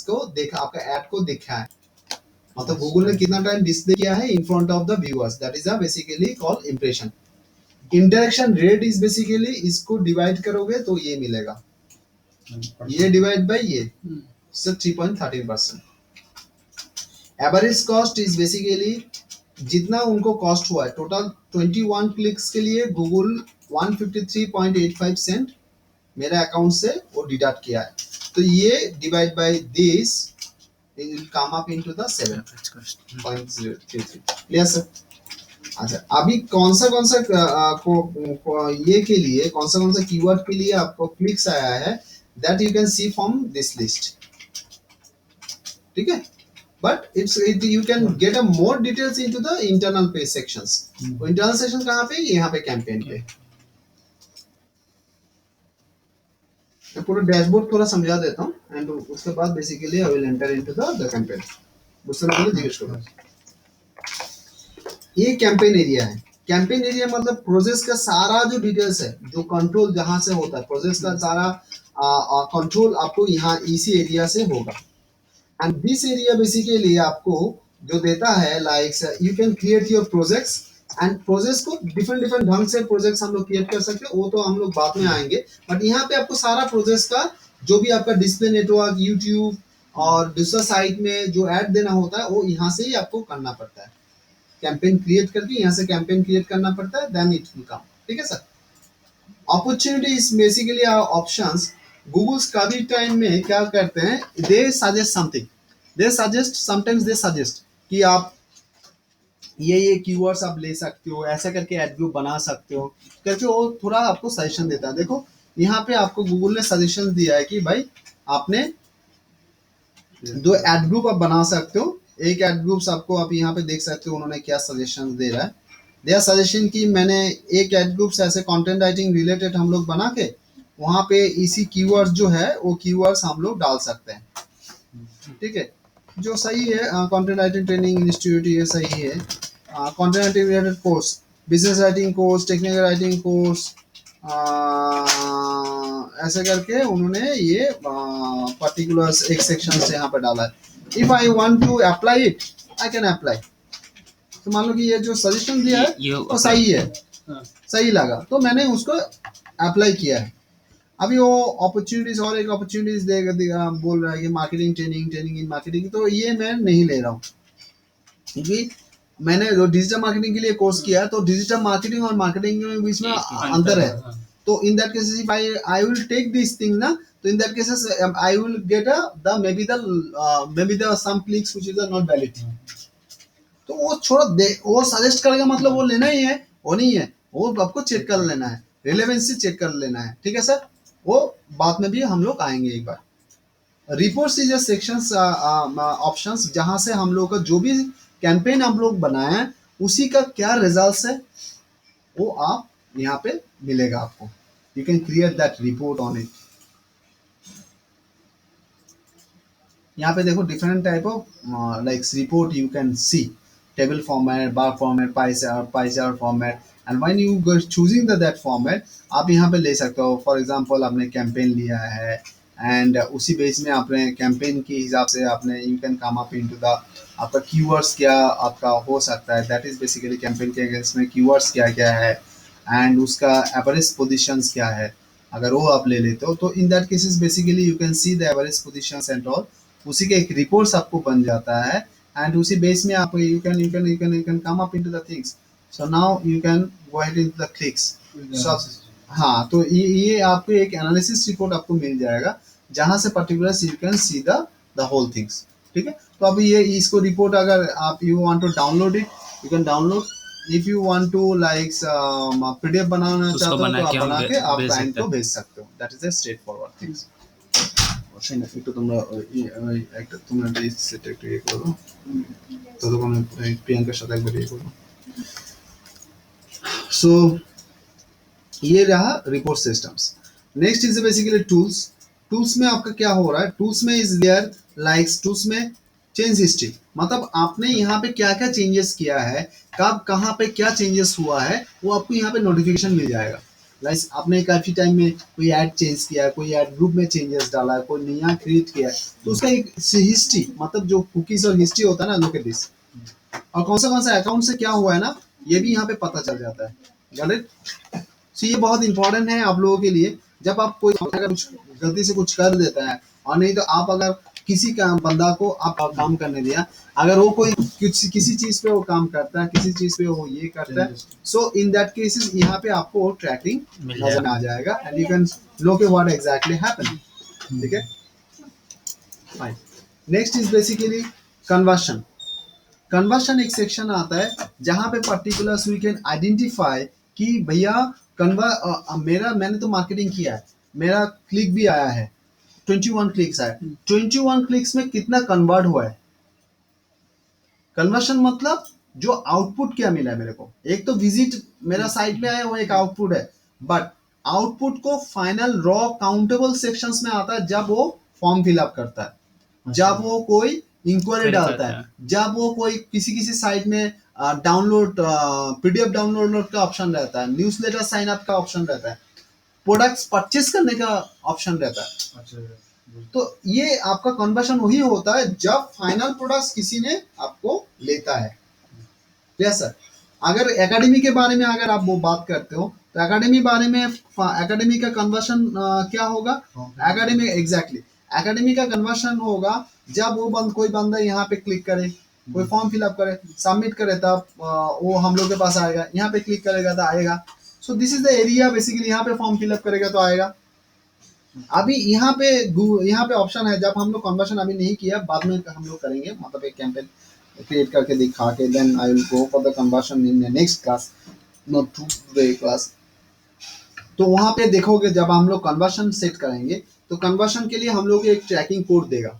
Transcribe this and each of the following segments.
को देखा, आपका ऐड को देखा है, मतलब गूगल ने कितना टाइम डिस्प्ले किया है in front of the viewers, that is a basically called impression. Interaction rate is basically, इसको डिवाइड करोगे तो ये मिलेगा, ये डिवाइड बाय ये, सो 3.13%। एवरेज कॉस्ट इज बेसिकली जितना उनको कॉस्ट हुआ है, टोटल 21 क्लिक्स के लिए गूगल 153.85 सेंट मेरे अकाउंट से वो डिडक्ट किया है, तो ये divide by this it will come up into the 7.033। Clear sir? अच्छा, अभी कौन सा ये के लिए कौन सा कीवर्ड के लिए आपको क्लिक्स आया है, that you can C from this list, ठीक है, but you can get a more details into the internal page sections. Internal section कहाँ पे? यहाँ पे कैंपेन पे। मैं पूरा डैशबोर्ड थोड़ा समझा देता हूँ एंड उसके बाद basically I will enter into the campaign. उससे पहले जिज्ञेस करो, ये कैंपेन एरिया है। कैंपेन एरिया मतलब प्रोसेस का सारा जो डिटेल्स है, जो कंट्रोल जहां से होता है, प्रोसेस का सारा कंट्रोल आपको यहाँ इसी एरिया से होगा। एंड दिस एरिया बेसिकली आपको जो देता है, like you can create your projects and projects को डिफरेंट ढंग से प्रोजेक्ट्स हम लोग क्रिएट कर सकते हैं, वो तो हम लोग बाद में आएंगे, बट यहाँ पे आपको सारा प्रोजेक्ट्स का जो भी आपका डिस्प्ले नेटवर्क, यूट्यूब और दूसरा साइट में जो ऐड देना होता है, वो यहाँ से ही आपको करना पड़ता है। कैंपेन क्रिएट करके यहाँ से कैंपेन क्रिएट करना पड़ता है, देन इट विल कम। ठीक है sir? Opportunity is basically options. Googles का भी टाइम में क्या करते हैं, they suggest something, they suggest, sometimes they suggest कि आप ये कीवर्ड्स आप ले सकते हो, ऐसा करके एड ग्रुप बना सकते हो करके, वो थोड़ा आपको सजेशन देता है। देखो यहाँ पे आपको गूगल ने सजेशन दिया है कि भाई आपने 2 एड ग्रुप आप बना सकते हो। एक एड ग्रुप्स आपको आप यहाँ पे देख सकते हो उन्होंने क्या सजेशन दे रहा है। दे आर सजेशन कि मैंने एक एड ग्रुप्स ऐसे कंटेंट राइटिंग रिलेटेड हम लोग बना के वहाँ पे इसी कीवर्ड्स जो है वो कीवर्ड्स हम लोग डाल सकते हैं। ठीक है, जो सही है। कंटेंट राइटिंग ट्रेनिंग इंस्टीट्यूट, ये सही है। Content writing related course, business writing course, technical writing course, ऐसे करके उन्होंने ये पर्टिकुलर एक सेक्शन से यहाँ पे डाला है। If I want to apply it, I can apply. तो मान लो कि ये जो सजेशन दिया है वो सही है, सही लगा तो मैंने उसको अप्लाई किया है। अभी वो अपॉर्चुनिटीज, और एक अपॉर्चुनिटीज देगा बोल रहा है कि मार्केटिंग ट्रेनिंग इन मार्केटिंग, तो ये मैं नहीं ले रहा हूँ क्योंकि मैंने जो डिजिटल मार्केटिंग के लिए कोर्स किया है, तो डिजिटल मार्केटिंग और मार्केटिंग के बीच में अंतर है। तो in that cases if I will take this thing ना, तो in that cases I will get the maybe the some clicks which is not valid. तो वो छोड़ दे, वो सजेस्ट करेगा मतलब वो लेना ही है, वो नहीं है, वो आपको चेक कर लेना है, रिलेवेंसी चेक कर लेना है। ठीक है सर? वो बाद में भी हम लोग आएंगे एक बार। रिपोर्ट्स इज सेक्शंस ऑप्शंस, जहां से हम लोग का जो भी कैंपेन हम लोग बनाए हैं उसी का क्या रिजल्ट्स है वो आप यहाँ पे मिलेगा आपको। You can create that report on it. यहाँ पे देखो different type of like report you can C, table format, bar format, pie chart format, and when you choosing that format आप यहाँ पे ले सकते हो। फॉर एग्जांपल आपने कैंपेन लिया है एंड उसी बेस में आपने कैंपेन के हिसाब से आपने you can come up into the आपका कीवर्ड्स क्या आपका हो सकता है, दैट इज बेसिकली कैंपेन के अगेंस्ट में कीवर्ड्स क्या क्या है एंड उसका एवरेज पोजीशंस क्या है। अगर वो आप ले लेते हो तो in that cases basically you can see the average positions and all, उसी के एक रिपोर्ट्स आपको बन जाता है एंड उसी बेस में आप you can come up into the things. So now you can go ahead into the clicks. So हाँ, तो ये आपको एक एनालिसिस रिपोर्ट आपको मिल जाएगा जहां से particular you can see the whole things. ठीक है? तो अभी ये इसको रिपोर्ट अगर आप you want to download it, you can download. If you want to like PDF बनाना चाहते हो तो आप बना के आप क्लाइंट को भेज सकते हो। That is a straight forward things. একটু তোমরা একটা তোমরা সেটা একটু ইয়ে করো, ততক্ষণ প্রিয়াঙ্কার সাথে একবার ইয়ে করো। सो ये रहा report systems. Next is basically tools. Tools में आपका क्या हो रहा है, टूल्स में इज देयर लाइक्स, टूल्स में चेंज हिस्ट्री, मतलब आपने यहाँ पे क्या क्या चेंजेस किया है, कब कहाँ पे क्या चेंजेस हुआ है वो आपको यहाँ पे नोटिफिकेशन मिल जाएगा। लाइक आपने काफी टाइम में कोई ऐड चेंज किया, कोई ऐड ग्रुप में चेंजेस डाला, कोई नया क्रिएट किया, तो उसका एक हिस्ट्री, मतलब जो कुकीज और हिस्ट्री होता है ना, लुक एट दिस, और कौन सा अकाउंट से क्या हुआ है ना, ये भी यहाँ पे पता चल जाता है। Got it? सो ये बहुत इंपॉर्टेंट है आप लोगों के लिए। जब आप कोई अगर कुछ गलती से कुछ कर देता है, और नहीं तो आप अगर किसी का बंदा को आप काम करने दिया, अगर वो कोई किसी चीज पे वो काम करता है, किसी चीज पे वो ये करता है, सो इन दैट केसेस यहाँ पे आपको ट्रैकिंग नजर आ जाएगा, एंड यू कैन नो के व्हाट एग्जैक्टली हैपन। ठीक है, fine. Next is basically conversion. Conversion एक सेक्शन आता है जहां पे पर्टिकुलर वी कैन आइडेंटिफाई कि भैया मैंने तो मार्केटिंग किया है, मेरा क्लिक भी आया है, 21 क्लिक्स आए, 21 क्लिक्स में कितना कन्वर्ट हुआ है। कन्वर्शन मतलब जो आउटपुट क्या मिला है मेरे को। एक तो विजिट मेरा साइट में आया, वो एक आउटपुट है, बट आउटपुट को फाइनल रॉ काउंटेबल सेक्शंस में आता है जब वो फॉर्म फिलअप करता है, जब वो कोई इंक्वायरी डालता है, जब वो कोई किसी साइट में डाउनलोड पीडीएफ डाउनलोड का ऑप्शन रहता है, न्यूज़लेटर साइन अप का ऑप्शन रहता है, प्रोडक्ट्स परचेस करने का ऑप्शन रहता है। अच्छा, तो ये आपका कन्वर्शन वही होता है जब फाइनल प्रोडक्ट्स किसी ने आपको लेता है। Yes sir. अगर एकेडमी के बारे में अगर आप वो बात करते हो, तो एकेडमी बारे में एकेडमी का कन्वर्शन क्या होगा? एकेडमी एग्जैक्टली एकेडमी का कन्वर्शन होगा जब वो कोई बंदा यहाँ पे क्लिक करे, कोई फॉर्म फिलअप करे, सबमिट करे, तब वो हम लोग के पास आएगा, यहाँ पे क्लिक करेगा तो आएगा। So this is the area basically, यहाँ पे फॉर्म फिलअप करेगा तो आएगा। अभी यहाँ पे ऑप्शन है, जब हम लोग कन्वर्शन अभी नहीं किया, बाद में हम लोग करेंगे, मतलब एक कैंपेन क्रिएट करके दिखा के then I will go for the conversion in the next class, not today class. तो वहां पे देखोगे जब हम लोग कन्वर्शन सेट करेंगे, तो कन्वर्शन के लिए हम लोग एक ट्रैकिंग कोड देगा।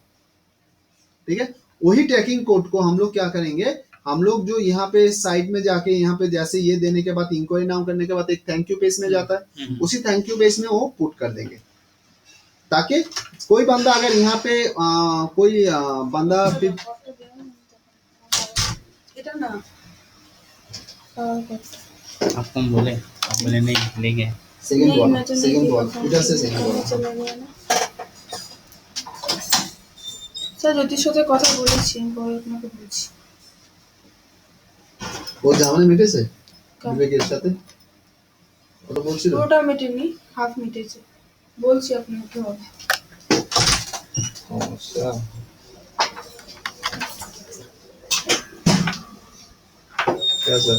ठीक है, वही ट्रैकिंग कोड को हम लोग क्या करेंगे, हम लोग जो यहाँ पे साइट में जाके यहाँ पे जैसे ये देने के बाद इंक्वायरी नाउ करने के बाद एक थैंक यू पेज में जाता है, उसी थैंक यू पेज में वो पुट कर देंगे, ताकि कोई बंदा अगर यहाँ पे कोई बंदा आप कौन बोले? आप बोले नहीं ले गए। सेकंड बॉल इधर से सेकंड बॉल স্যার জ্যোতির সাথে কথা বলেছি, আমি পরে আপনাকে বলছি। ও জামানে মিটেছে বিবেকের সাথে ওটা বলছিল, পুরোটা মেটেনি, হাফ মিটেছে, বলছি আপনাকে হবে। अच्छा क्या सर?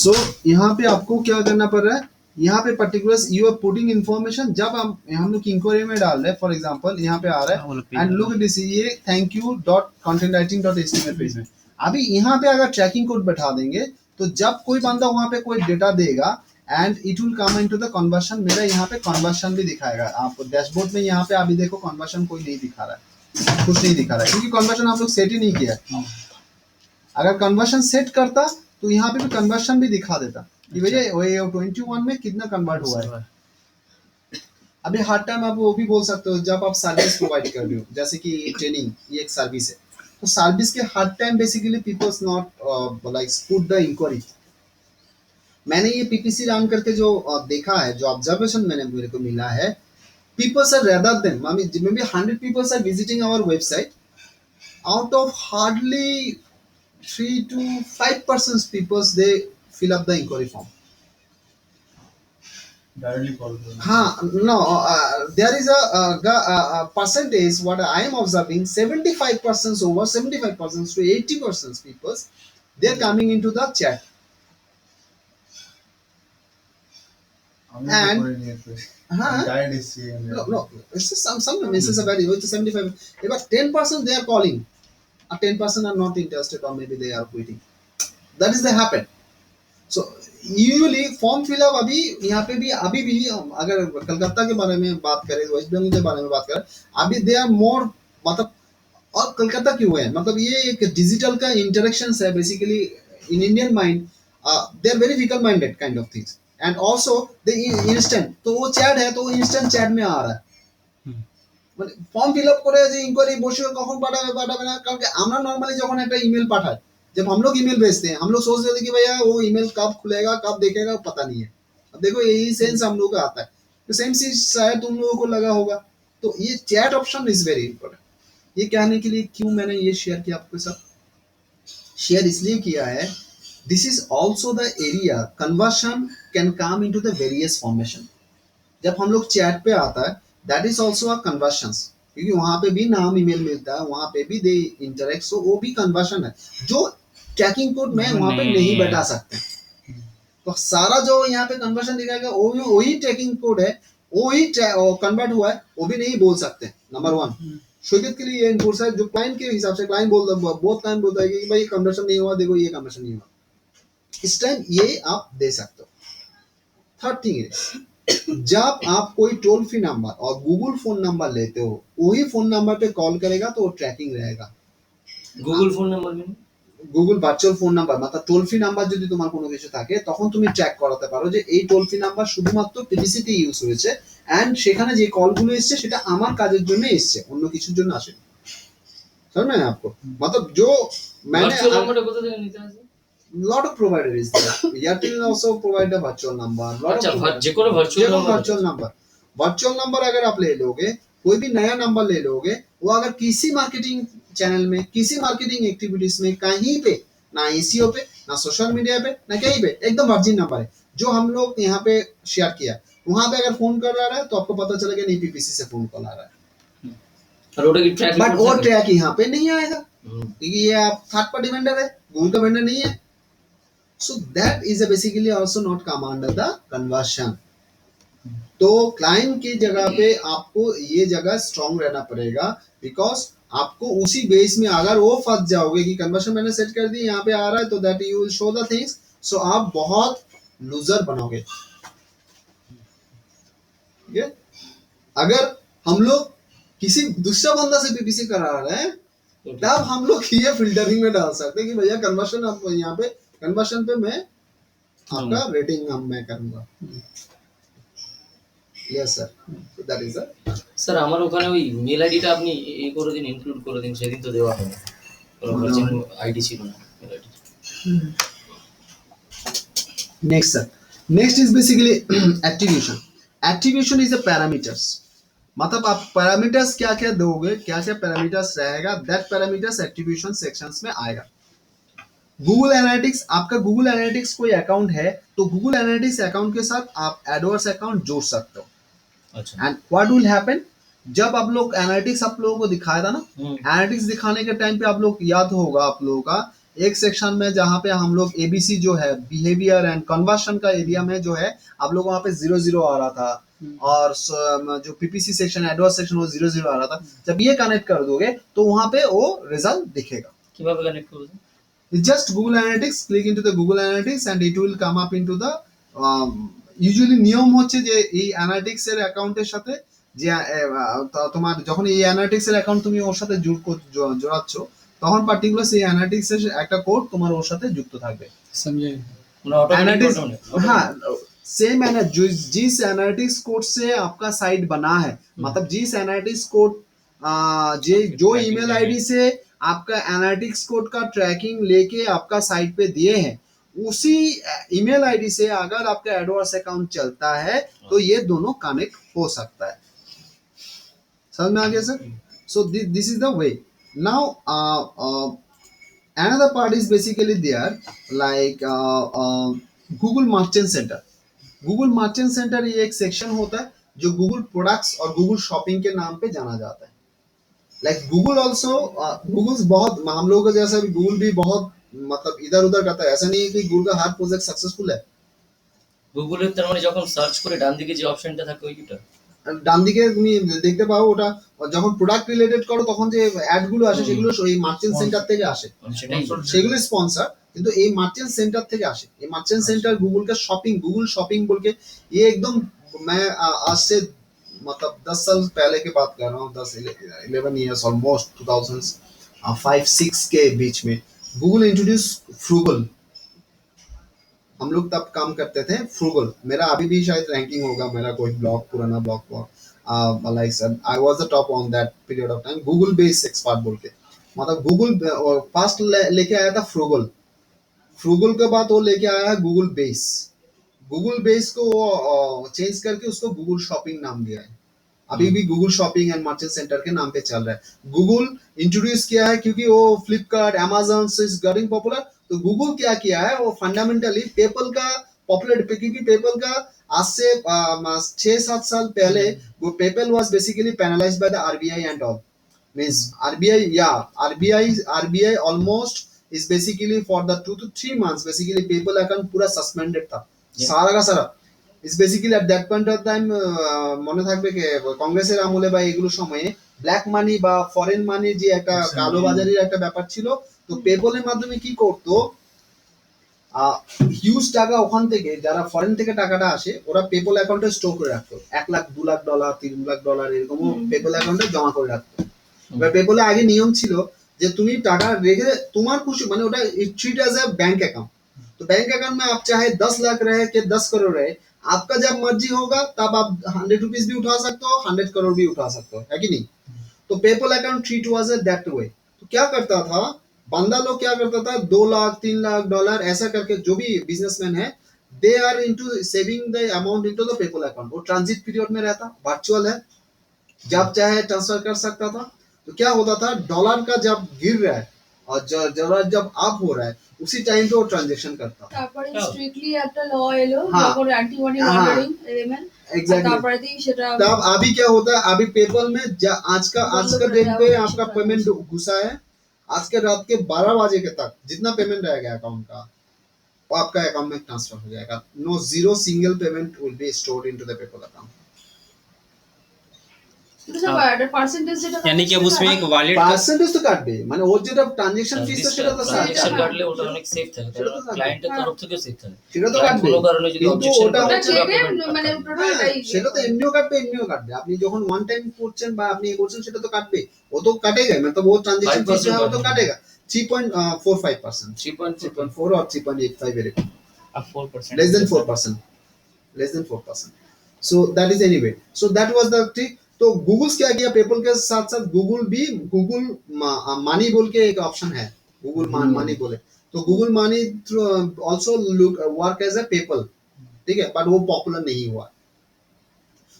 सो यहाँ पे आपको क्या करना पड़ रहा है, यहाँ पे particular you are putting information. जब हम लोग इंक्वायरी में डाल रहे हैं, फॉर एग्जांपल यहाँ पे आ रहा है एंड लुक दिस, ये thank U dot content writing dot HTML page में। अभी यहाँ पे अगर ट्रैकिंग कोड बैठा देंगे, तो जब कोई बंदा वहां पे कोई डेटा देगा and it will come into the conversion. मेरा यहाँ पे कन्वर्शन भी दिखाएगा आपको डैशबोर्ड में। यहाँ पे अभी देखो कन्वर्शन कोई नहीं दिखा रहा है, कुछ नहीं दिखा रहा है, क्योंकि कन्वर्शन आप लोग सेट ही नहीं किया। अगर कन्वर्शन सेट करता तो यहाँ पे भी कन्वर्शन भी दिखा देता कि भैया 21 में कितना कन्वर्ट हुआ है। अभी हर टाइम आप वो भी बोल सकते हो, जब आप सर्विस प्रोवाइड कर रहे हो, जैसे कि ट्रेनिंग ये एक सर्विस है, तो सर्विस के हर time basically peoples not like put the inquiry. मैंने ये पीपीसी रन करके जो देखा है, जो ऑब्जर्वेशन मेरे को मिला है, peoples are rather than maybe 100 peoples are visiting our website, out of hardly 3 to 5% people they fill up the inquiry form. Directly call. हाँ, no, there is a percentage what I am observing, 75% over 75% to 80% people they are coming into the chat. And guide is no, it's some this is a very, it's a 75, about 10% they are calling, 10% are not interested, or maybe they are quitting. That is the happen. So usually form fill up अभी यहाँ पे भी, अभी भी अगर कलकत्ता के बारे में बात करें, वेस्ट बंगाल के बारे में बात करें, अभी दे आर मोर, मतलब, और कलकत्ता क्यों है, मतलब ये एक डिजिटल का इंटरेक्शन है basically in Indian mind. They are very fickle minded kind of things, and also they instant, तो वो चैट है तो इंस्टेंट चैट में आ रहा है, ফর্ম ফিল আপ করে যে ইনকোয়ারি বসে কখন পাঠাবে না, কারণ আমরা নর্মালি যখন একটা ইমেল পাঠাই, जब हम लोग ईमेल भेजते हैं हम लोग सोच रहे थे कि भैया वो ईमेल कब खुलेगा कब देखेगा पता नहीं है। अब देखो यही सेंस हम लोग का आता है, तो सेम चीज शायद तुम लोगों को लगा होगा। तो ये chat option is very important. ये कहने के लिए क्यों मैंने ये शेयर किया आपके साथ, शेयर इसलिए किया है, this is also the area conversion can come into the various formation. जब हम लोग चैट पे आता है that is also a conversion, क्योंकि वहां पे भी नाम ईमेल मिलता है, वहां पे भी दे इंटरेक्ट, सो वो भी कन्वर्शन है जो ट्रैकिंग कोड में वहां पे नहीं बता सकते। तो सारा जो यहाँ पे कन्वर्शन दिखाएगा वो भी वही ट्रैकिंग कोड है, वही कन्वर्ट हुआ है, वो भी नहीं बोल सकते। नंबर वन, स्वीकृत के लिए ये इनपुट है जो क्लाइंट के हिसाब से क्लाइंट बोलता है, बहुत क्लाइंट बोलता है कि भाई कन्वर्शन नहीं हुआ, देखो ये कन्वर्शन नहीं हुआ, इस टाइम ये आप दे सकते हो। थर्ड थिंग है, जब आप कोई टोल फ्री नंबर और गूगल फोन नंबर लेते हो वही फोन नंबर पे कॉल करेगा तो वो ट्रैकिंग रहेगा। গুগল ফোন নাম্বার মানে গুগল ভার্চুয়াল ফোন নাম্বার मतलब টোল ফ্রি নাম্বার যদি তোমার কোনো কিছু থাকে তখন তুমি ট্র্যাক করাতে পারো যে এই টোল ফ্রি নাম্বার শুধুমাত্র পিপিসি তে ইউজ হয়েছে এন্ড সেখানে যে কলগুলো এসেছে সেটা আমার কাজের জন্য এসেছে, অন্য কিছুর জন্য আসেনি। समझ में आपको मतलब जो मैंने ভার্চুয়াল নাম্বারটা কোথা থেকে নিতে আছে? lot of provider is there, Airtel also provide a virtual number, lot আচ্ছা of যে কোনো ভার্চুয়াল নাম্বার वर्चुअल नंबर अगर आप ले लोगे, कोई भी नया नंबर ले लोगे, वो अगर किसी मार्केटिंग चैनल में किसी मार्केटिंग एक्टिविटीज में कहीं पे ना एसीओ पे ना सोशल मीडिया पे ना कहीं पे एकदम वर्जिन नंबर है जो हम लोग यहाँ पे शेयर किया, वहां पे अगर फोन कर रहा है तो आपको पता चलेगा नहीं पीपीसी से फोन कॉल आ रहा है, আর ওটা কি ট্র্যাক बट वो ट्रैक यहाँ पे नहीं आएगा क्योंकि ये आप थर्ड पार्टी वेंडर है, गूगल का वेंडर नहीं है। So that is basically also not come under the conversion. तो क्लाइंट की जगह पे आपको ये जगह स्ट्रांग रहना पड़ेगा, बिकॉज आपको उसी बेस में अगर वो फंस जाओगे कि कन्वर्शन मैंने सेट कर दी यहाँ पे आ रहा है तो that you will show the things, so आप बहुत लूजर बनोगे। ठीक है, अगर हम लोग किसी दूसरा बंदा से पीपीसी करा रहे हैं तब हम लोग ये फिल्टरिंग में डाल सकते हैं कि भैया कन्वर्शन आप यहाँ पे कन्वर्शन पे मैं आपका रेटिंग मैं करूंगा। Yes sir, that is sir আমার ওখানে ওই মেল আইডিটা আপনি এই করে দিন, ইনক্লুড করে দিন, সেদিন তো দেওয়া হবে কোনো ভার্জিন আইডি ছিল না mail ID. Next sir, next is basically attribution. Attribution is a parameters, मतलब आप पैरामीटर्स क्या क्या दोगे, क्या क्या पैरामीटर्स रहेगा, दैट पैरामीटर्स एट्रीब्यूशन सेक्शंस में आएगा। गूगल एनालिटिक्स, आपका गूगल एनालिटिक्स कोई अकाउंट है तो गूगल एनालिटिक्स अकाउंट के साथ आप एडवर्ड्स अकाउंट जोड़ सकते हो। अच्छा एंड व्हाट विल हैपन, जब आप लोग एनालिटिक्स आप लोगों को दिखाया था ना, एनालिटिक्स दिखाने के टाइम पे आप लोग याद होगा आप लोगों का एक सेक्शन में जहाँ पे हम लोग एबीसी जो है बिहेवियर एंड कन्वर्शन का एरिया में जो है आप लोग वहाँ पे 0 0 आ रहा था और जो पीपीसी सेक्शन एडवर्स सेक्शन वो 0 0 आ रहा था। जब ये कनेक्ट कर दोगे तो वहाँ पे वो रिजल्ट दिखेगा। কিভাবে কানেক্ট করব? Just Google Analytics, click into the Google Analytics and it will come up into the usually নিয়ম হচ্ছে যে এই অ্যানালিটিক্স এর অ্যাকাউন্টের সাথে যে তোমার যখন এই অ্যানালিটিক্স এর অ্যাকাউন্ট তুমি ওর সাথে জোড়াচ্ছ তখন পার্টিকুলার সেই অ্যানালিটিক্স এর একটা কোড তোমার ওর সাথে যুক্ত থাকবে। समझे মানে অটোমেটিক हाँ, सेम जिस एनालिटिक्स कोड से आपका साइट बना है, मतलब जिस एनालिटिक्स कोड जो ईमेल आईडी से आपका एनालिटिक्स कोड का ट्रैकिंग लेके आपका साइट पे दिए हैं उसी ईमेल आईडी से अगर आपका एडवर्स अकाउंट चलता है तो ये दोनों कनेक्ट हो सकता है। समझ में आ गया sir? So this is the way. Now another part is basically there like Google Merchant Center। Google Merchant Center ये एक सेक्शन होता है जो गूगल प्रोडक्ट्स और गूगल शॉपिंग के नाम पे जाना जाता है। लाइक गूगल ऑल्सो गूगल बहुत हम लोगों का जैसा भी गूगल भी बहुत मतलब इधर उधर करता है, ऐसा नहीं है कि गूगल का हर प्रोजेक्ट सक्सेसफुल है। গুগলের তার মানে যখন সার্চ করে ডান দিকে যে অপশনটা থাকে ওইটা ডান দিকে তুমি দেখতে পাও ওটা যখন প্রোডাক্ট রিলেটেড করো তখন যে অ্যাড গুলো আসে সেগুলো এই মার্চেন্ট সেন্টার থেকে আসে, সেগুলো স্পন্সর কিন্তু এই मार्चेंट सेंटर থেকে আসে। ये मार्चेंट सेंटर गूगल का शॉपिंग गूगल शॉपिंग बोल के ये एकदम मैं आज से मतलब 10 साल पहले की बात कर रहा हूँ, 10-11 इयर्स ऑलमोस्ट 2005-6 के बीच में गूगल इंट्रोड्यूस फ्रूगल। हम लोग तब काम करते थे फ्रूगल, मेरा अभी भी शायद रैंकिंग होगा मेरा कोई ब्लॉग पुराना blog like I was the top on that period of time Google based expert बोल के। मतलब गूगल फर्स्ट लेके आया था फ्रूगल, फ्रूगल के बाद वो लेके आया है गूगल बेस, गूगल बेस को वो चेंज करके उसको गूगल शॉपिंग नाम दिया है। अभी भी Google shopping and merchant centre के नाम पे चल रहा है। गूगल इंट्रोड्यूस किया है क्योंकि वो फ्लिपकार्ट अमेजन से इज गेटिंग पॉपुलर, तो गूगल क्या किया है वो फंडामेंटली पेपल का पॉपुलर, क्योंकि पेपल का आज से 6-7 साल पहले वो PayPal was basically penalised by the RBI and all, means RBI, yeah, RBI almost is basically for the 2 to 3 months basically PayPal account पूरा suspended था, Yeah. সারা का সারা is basically at that point of time মনে থাকবে যে কংগ্রেসের আমলে বা এগুলো সময়ে ব্ল্যাক মানি বা ফরেন মানি যে একটা কালোবাজারির একটা ব্যাপার ছিল, তো পেপলের মাধ্যমে কি করতো হিউজ টাকা ওখান থেকে যারা ফরেন থেকে টাকাটা আসে ওরা পেপল অ্যাকাউন্টে স্টোর করে রাখতো, 1 লাখ 2 লাখ ডলার 3 লাখ ডলার এরকম পেপল অ্যাকাউন্টে জমা করে রাখতো। এবার পেপলে আগে নিয়ম ছিল যে তুমি টাকা রেখে তোমার খুশি মানে ওটা treat as a bank account, तो बैंक अकाउंट में आप चाहे 10 लाख रहे कि 10 करोड़ रहे, आपका जब मर्जी होगा तब आप 100 रुपीज भी उठा सकते हो, 100 करोड़ भी उठा सकते हो, है कि नहीं। तो PayPal account treat was that way. तो क्या करता था बंदा लोग, क्या करता था 2 लाख 3 लाख डॉलर ऐसा करके, जो भी बिजनेसमैन है they are into saving the amount into the PayPal account, वो ट्रांजिट पीरियड में रहता, वर्चुअल है, जब चाहे ट्रांसफर कर सकता था। तो क्या होता था डॉलर का जब गिर रहा है और डॉलर जब अप हो रहा है उसी टाइम पे वो ट्रांजैक्शन करता। তারপরে হ্যাঁ। স্ট্রিক্টলি একটা ল এলো হ্যাঁ। যখন অ্যান্টি মানি হ্যাঁ। Laundering element, exactly. তারপরে দিয়ে সেটা तब अभी क्या होता है, अभी पेपल में आज का बंद कर डेट दिया पे हुआ है, आपका ठीक है। पेमेंट घुसा है, आज के रात के 12 बजे के तक जितना पेमेंट रहेगा अकाउंट का वो आपका अकाउंट में ट्रांसफर हो जाएगा। No zero single payment will be stored into the PayPal account. কিন্তু স্যার একটা পার্সেন্টেজ যেটা यानी कि अब उसमें एक वॉलेट का পার্সেন্টেজ তো কাটবে, মানে ওর যেটা ট্রানজাকশন ফিস তো সেটা তো ট্রানজেকশন কাটবে, কাটলে ওটা অনেক সেফ থাকে, সেটা তো থাকবে। ক্লায়েন্টের তরফ থেকে সেফ থাকে। সেটা তো Client কাটবে, কোনো কারণে যদি কিন্তু অবজেকশন ওটা করে ওটা পুরো কেটে payment মানে কাটতে হবে। টোটাল হ্যাঁ, এটাই সেটা তো এমনিও কাটবে এমনিও কাটবে, আপনি যখন ওয়ান টাইম করছেন বা আপনি এ করছেন সেটা তো কাটবে, ও তো কাটেगा, मतलब वो ट्रांजैक्शन फीस जो है वो तो काटेगा 3.45%, 3.4 और 3.85 এরকম, अब 4%, less than 4%, less than 4%, so that is anyway, so that was the trick। तो गूगल क्या किया पेपल के साथ साथ गूगल भी गूगल मनी बोल के एक ऑप्शन है, गूगल मनी बोले, तो Google money also look work as a PayPal, ठीक है, बट वो पॉपुलर नहीं हुआ।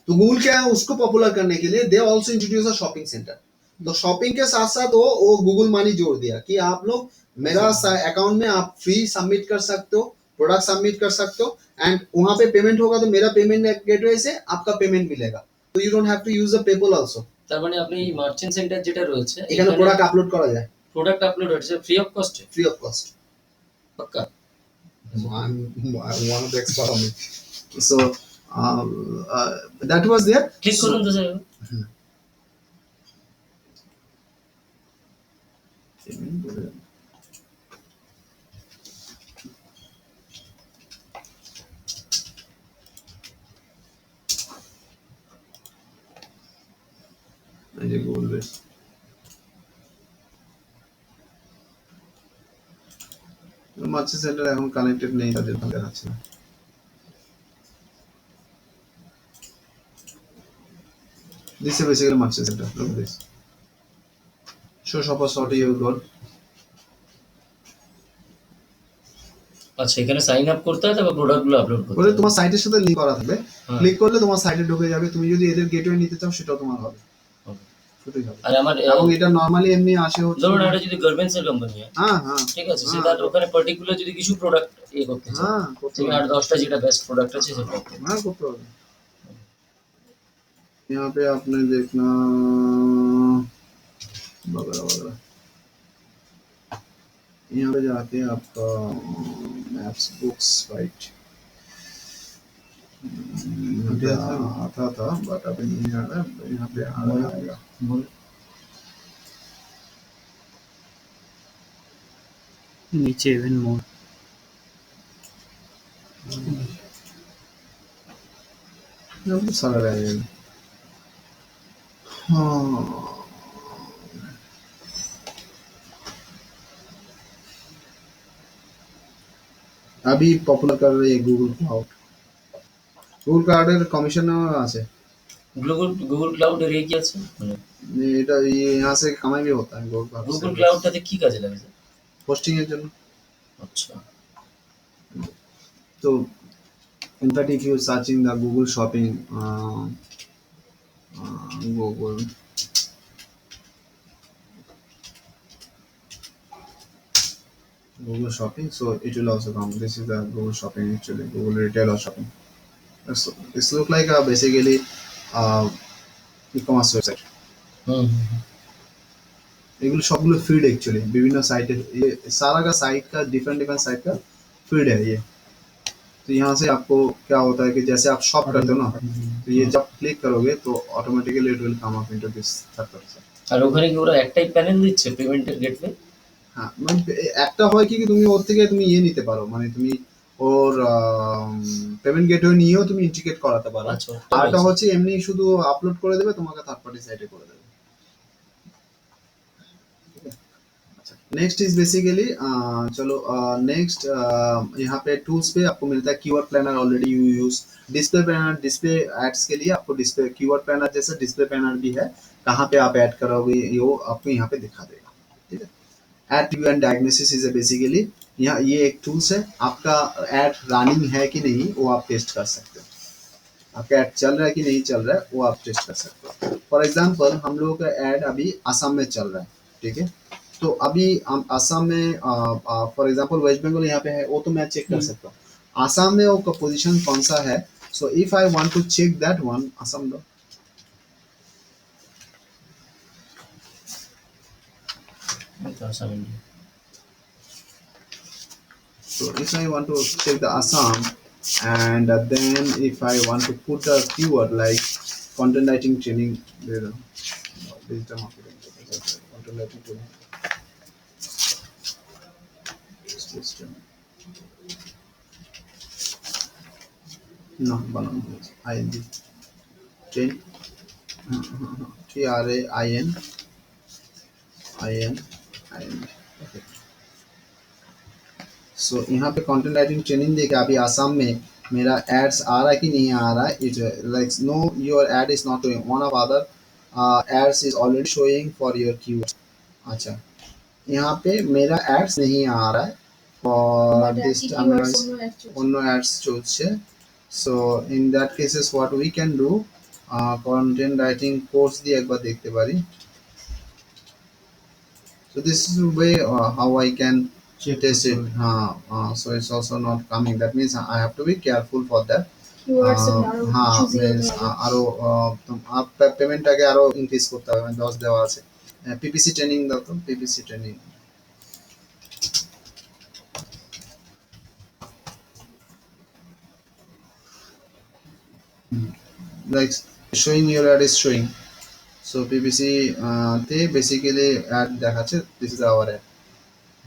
तो गूगल क्या है उसको पॉपुलर करने के लिए they also introduce a shopping centre, तो शॉपिंग के साथ साथ वो गूगल मनी जोड़ दिया कि आप लोग मेरा अकाउंट में आप फ्री सबमिट कर सकते हो, प्रोडक्ट सबमिट कर सकते हो, एंड वहां पे पेमेंट होगा तो मेरा पेमेंट गेटवे से आपका पेमेंट मिलेगा, तो you don't have to use the PayPal also. তার মানে আপনি মার্চেন্ট সেন্টার যেটা রয়েছে এখানে প্রোডাক্ট আপলোড করা যায় প্রোডাক্ট আপলোড হচ্ছে ফ্রি অফ কস্টে, ফ্রি অফ কস্ট। পাক্কা। I'm one of the expert on it, so that was there। Click করুন তো স্যার। এই যে গুগল বেস, মার্চেন্ট সেন্টার এখন কানেক্টেড নেই, তাদের দেখাচ্ছে না। This is basically merchant center. Look at this. Show shopper sort you got. আচ্ছা এখানে সাইন আপ করতে হয় তারপর প্রোডাক্টগুলো আপলোড করতে বলে হয়। তোমার সাইটের সাথে লিংক করা থাকবে, হ্যাঁ। ক্লিক করলে তোমার সাইটে ঢুকে যাবে, তুমি যদি এদের গেটওয়ে নিতে চাও সেটাও তোমার হবে, Okay. সেটাই হবে। আর আমার এবং এটা নরমালি এমনি আসে হচ্ছে, ধরুন এটা যদি গার্মেন্টস এর কোম্পানি হয়, হ্যাঁ হ্যাঁ ঠিক আছে, সেটা ওখানে পার্টিকুলার যদি কিছু প্রোডাক্ট করতে চায়, হ্যাঁ করতে তুমি হবে, 8-10টা যেটা বেস্ট প্রোডাক্ট আছে সেটা করতে হবে। हाँ करते होगा। यहाँ पे आपने देखना वगैरह वगैरह, यहाँ पे जाके आपका मैप्स बुक्स राइट आता था बट अभी नहीं आ रहा है, यहाँ पे आ रहा आएगा। नीचे इवन मोर यहाँ पे सारा रहेगा। हाँ अभी पॉपुलर कर रही है गूगल क्लाउड, गूगल क्लाउडेर कमिशन আছে, গুগল ক্লাউড এর কি আছে মানে এটা यहाँ से कमाई भी होता है গুগল ক্লাউডটাতে কি কাজে লাগে স্যার? হোস্টিং এর জন্য। আচ্ছা। তো in fact if you searching the Google Shopping Google Shopping, so it will also come. This is the Google Shopping actually, Google Retail or Shopping. So this look like a basically uh, e-commerce website. হুম হুম, হুম। एगुलो सबগুলো feed actually विभिन्न site है, ये सारा का site का different site का feed है ये। तो यहाँ से आपको क्या होता है कि जैसे आप शॉप करते हो ना, तो ये जब क्लिक करोगे तो automatically it will come up into this circle. আর ওখানে কি ওরা একটাই প্যানেল দিচ্ছে পেমেন্টের গেটওয়ে? হ্যাঁ মানে একটা হয় কি তুমি ওর থেকে তুমি ইয়ে নিতে পারো, মানে তুমি ওর পেমেন্ট গেটওয়ে নিয়েও তুমি ইন্টিগ্রেট করাতে পারো। আচ্ছা, আর এটা হচ্ছে এমনি শুধু আপলোড করে দেবে, তোমাকে থার্ড পার্টি সাইটে করে দেবে। नेक्स्ट इज बेसिकली चलो नेक्स्ट यहाँ पे टूल्स पे आपको मिलता है keyword planner, already you use display planner. Display ads के लिए आपको डिस्प्ले कीवर्ड प्लानर जैसा डिस्प्ले प्लानर भी है, कहाँ पे आप ऐड करोगे ये आपको यहाँ पे दिखा देगा, ठीक है। Ad review and diagnosis is basically यहाँ ये एक टूल्स है, आपका एड रनिंग है कि नहीं वो आप टेस्ट कर सकते हो, आपका एड चल रहा है कि नहीं चल रहा है वो आप टेस्ट कर सकते हो। फॉर एग्जाम्पल हम लोगों का एड अभी असम में चल रहा है, ठीक है। तो अभी हम असम में फॉर एग्जांपल वेस्ट बंगाल यहाँ पे है, वो तो मैं चेक कर सकता हूँ। असम में वो पोजीशन कौन सा है, so if I want to check that one, assume लो so if I want to check the Assam and then if I want to put the keyword like content writing training, digital marketing, content writing training system, no banana ing train train okay। सो यहाँ पे content writing training देखा अभी आसाम में मेरा ads आ रहा है कि नहीं आ रहा है, it like no your ad is not doing, one of other ads is already showing for your keywords. अच्छा यहाँ पे मेरा एड्स नहीं आ रहा है और दिस टाइम অন্য एड्स চলছে। So in that cases what we can do, content writing course দিয়ে একবার দেখতে পারি। So this is the way how I can test it। so it's also not coming, that means I have to be careful for that। Keywords हाँ choosy means হতে হবে। আরো आप পেমেন্টটাকে আরো ইনক্রিজ করতে হবে, 10 দেওয়া আছে। পিপিসি ট্রেনিং দাও তো, PPC training like showing your ad is showing, so PPC তে बेसिकली ad দেখাচ্ছে this is our ad,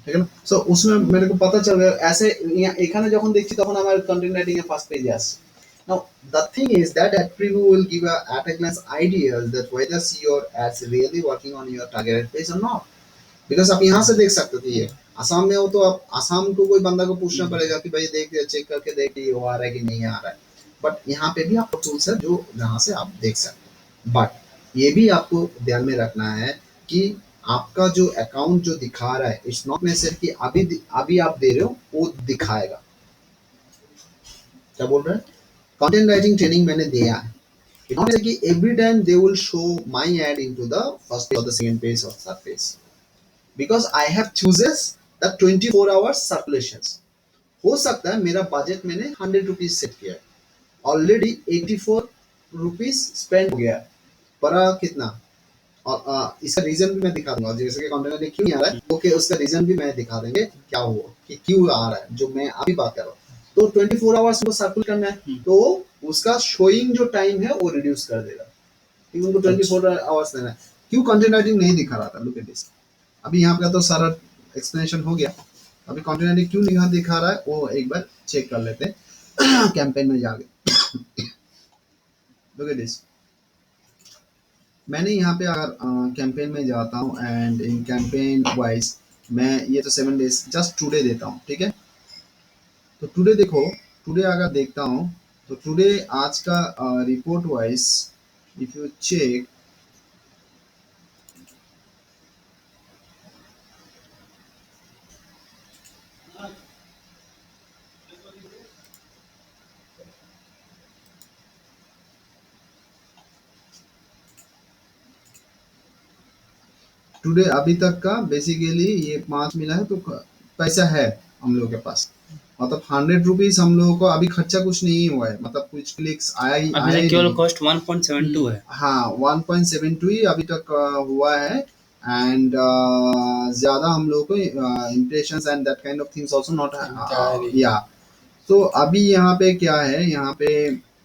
ठीक है ना। सो उसमें मेरे को पता चल गया ऐसे এখানে যখন দেখছি তখন আমার কন্টেন্ট রাইটিং এর ফার্স্ট পেজে আসছে। Now the thing is that ad preview will give a at a glance ideas that whether your ads really working on your targeted page or not, because आप यहाँ से देख सकते थे। ये आसाम में हो तो आप आसाम को कोई बंदा को पूछना पड़ेगा कि भाई देख चेक करके देख ये हो आ रहा है कि नहीं आ रहा है, बट यहाँ पे भी आपको टूल्स है जो जहाँ से आप देख सकते हैं। बट ये भी आपको ध्यान में रखना है कि आपका जो अकाउंट जो दिखा रहा है इट्स नॉट नेसेसरी कि अभी आप दे रहे हो वो दिखाएगा। क्या बोल रहे हैं, कंटेंट राइटिंग ट्रेनिंग मैंने दिया है, इट्स नॉट कि every time they will show my add into the first page और द सेकंड पेज और third page, because I have chooses the 24 hours circulations. हो सकता है मेरा बजट मैंने 100 रुपीज सेट किया है, ऑलरेडी 84 रुपीज स्पेंड हो गया है, पर कितना, और इसका रीजन भी मैं दिखा दूंगा, जैसे कि कंटेंट में क्यों नहीं आ रहा है ओके उसका रीजन भी मैं दिखा देंगे क्या हुआ कि क्यों आ रहा है, जो मैं अभी बात कर रहा हूँ। तो 24 आवर्स को सर्कुल करना है तो उसका शोइंग जो टाइम है वो रिड्यूस कर देगा, क्योंकि उनको 24 आवर्स देना है। क्यों कंटेंट राइटिंग नहीं दिखा रहा था, लुक एट दिस। अभी यहाँ पे तो सारा एक्सप्लेनेशन हो गया, अभी कंटेंट राइटिंग क्यों नहीं दिखा रहा है वो एक बार चेक कर लेते हैं कैंपेन में जाके। लुक एट दिस, मैंने यहाँ पे अगर कैंपेन में जाता हूँ एंड इन कैंपेन वाइज मैं ये तो 7 डेज जस्ट टुडे देता हूँ, ठीक है। तो टुडे देखो, टुडे अगर देखता हूँ तो टुडे आज का report wise if you check today अभी तक का बेसिकली ये 5 मिला है तो पैसा है हम लोगों के पास, मतलब 100 रुपीज हम लोगों को अभी खर्चा कुछ नहीं हुआ है, मतलब कुछ क्लिक्स अभी आया तक ही केवल नहीं। कॉस्ट 1.72 है। हाँ 1.72 ही अभी तक हुआ है। एंड ज्यादा हम लोग को impressions and that kind of things also not Entirely. या। तो अभी यहाँ पे क्या है, यहाँ पे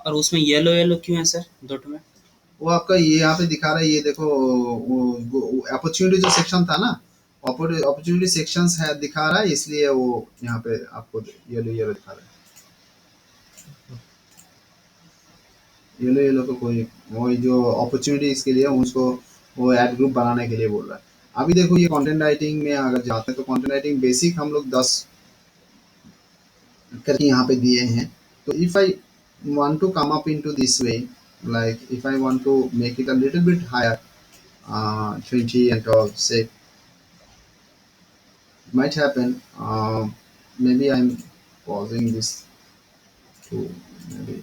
और उसमें येलो येलो क्यों है सर डॉट में? वो आपका ये यहाँ पे दिखा रहा है, ये देखो वो अपॉर्चुनिटी जो सेक्शन था ना, अपॉर्चुनिटी सेक्शंस है दिखा रहा है, इसलिए वो यहाँ पे आपको येलो येलो दिखा रहा है। येलो येलो तो कोई वही जो अपॉर्चुनिटी इसके लिए उसको वो ऐड ग्रुप बनाने के लिए बोल रहा है। अभी देखो ये कंटेंट राइटिंग में अगर जाते हैं तो कंटेंट राइटिंग बेसिक हम लोग 10 करके यहाँ पे दिए हैं। तो if I want to come up into this way, like if I want to make it a little bit higher 20 and all say might happen. Maybe I'm pausing this to maybe.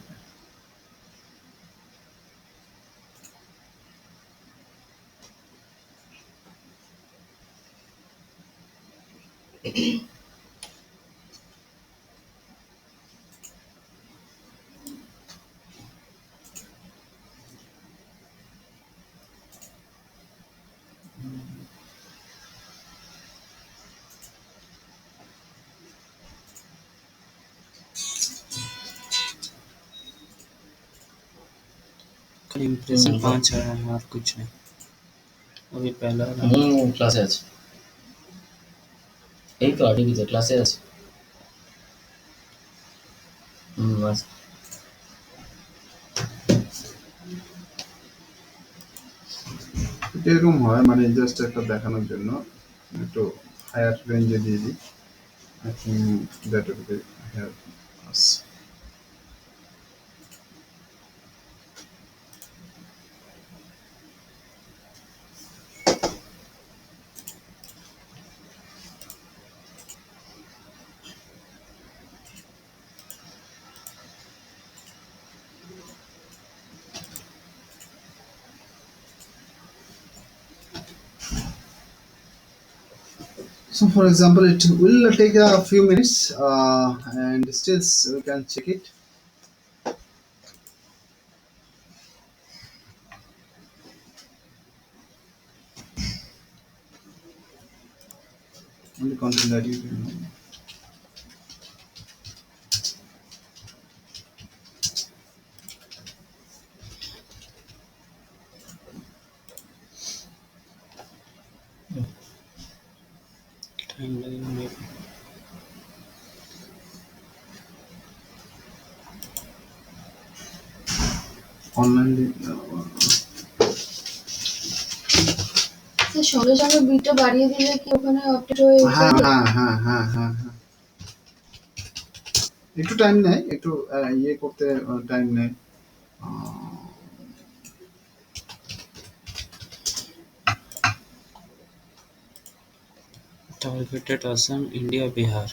खाली impression 5 है और कुछ नहीं। अभी पहला वाला ক্লাসে আছে, এই তো আরডিবিতে ক্লাসে আছে। বাস। এরকম হয় মানে জাস্ট একটা দেখানোর জন্য একটু হায়ার রেঞ্জে দিয়ে দিই। I think that will be help us. So for example, it will take a few minutes and still we can check it. Only content that you can. Time लगेगा। Online সঙ্গে সঙ্গে বিটটা বাড়িয়ে দিলে কি ওখানে আপডেট হয়ে হ্যাঁ যাবে? হ্যাঁ হ্যাঁ হ্যাঁ হ্যাঁ হ্যাঁ একটু টাইম নেয়, একটু ইয়ে করতে টাইম নেয়। टारगेटेड असम इंडिया बिहार,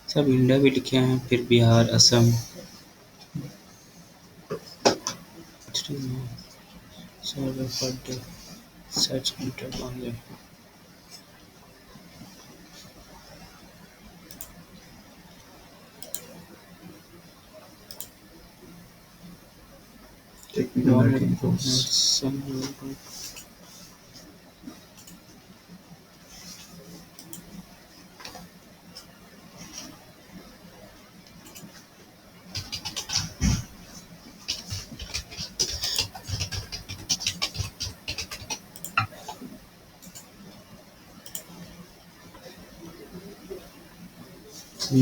सब इंडिया भी लिखे हैं फिर Bihar Assam. Server per day search inter online. Technical writing course.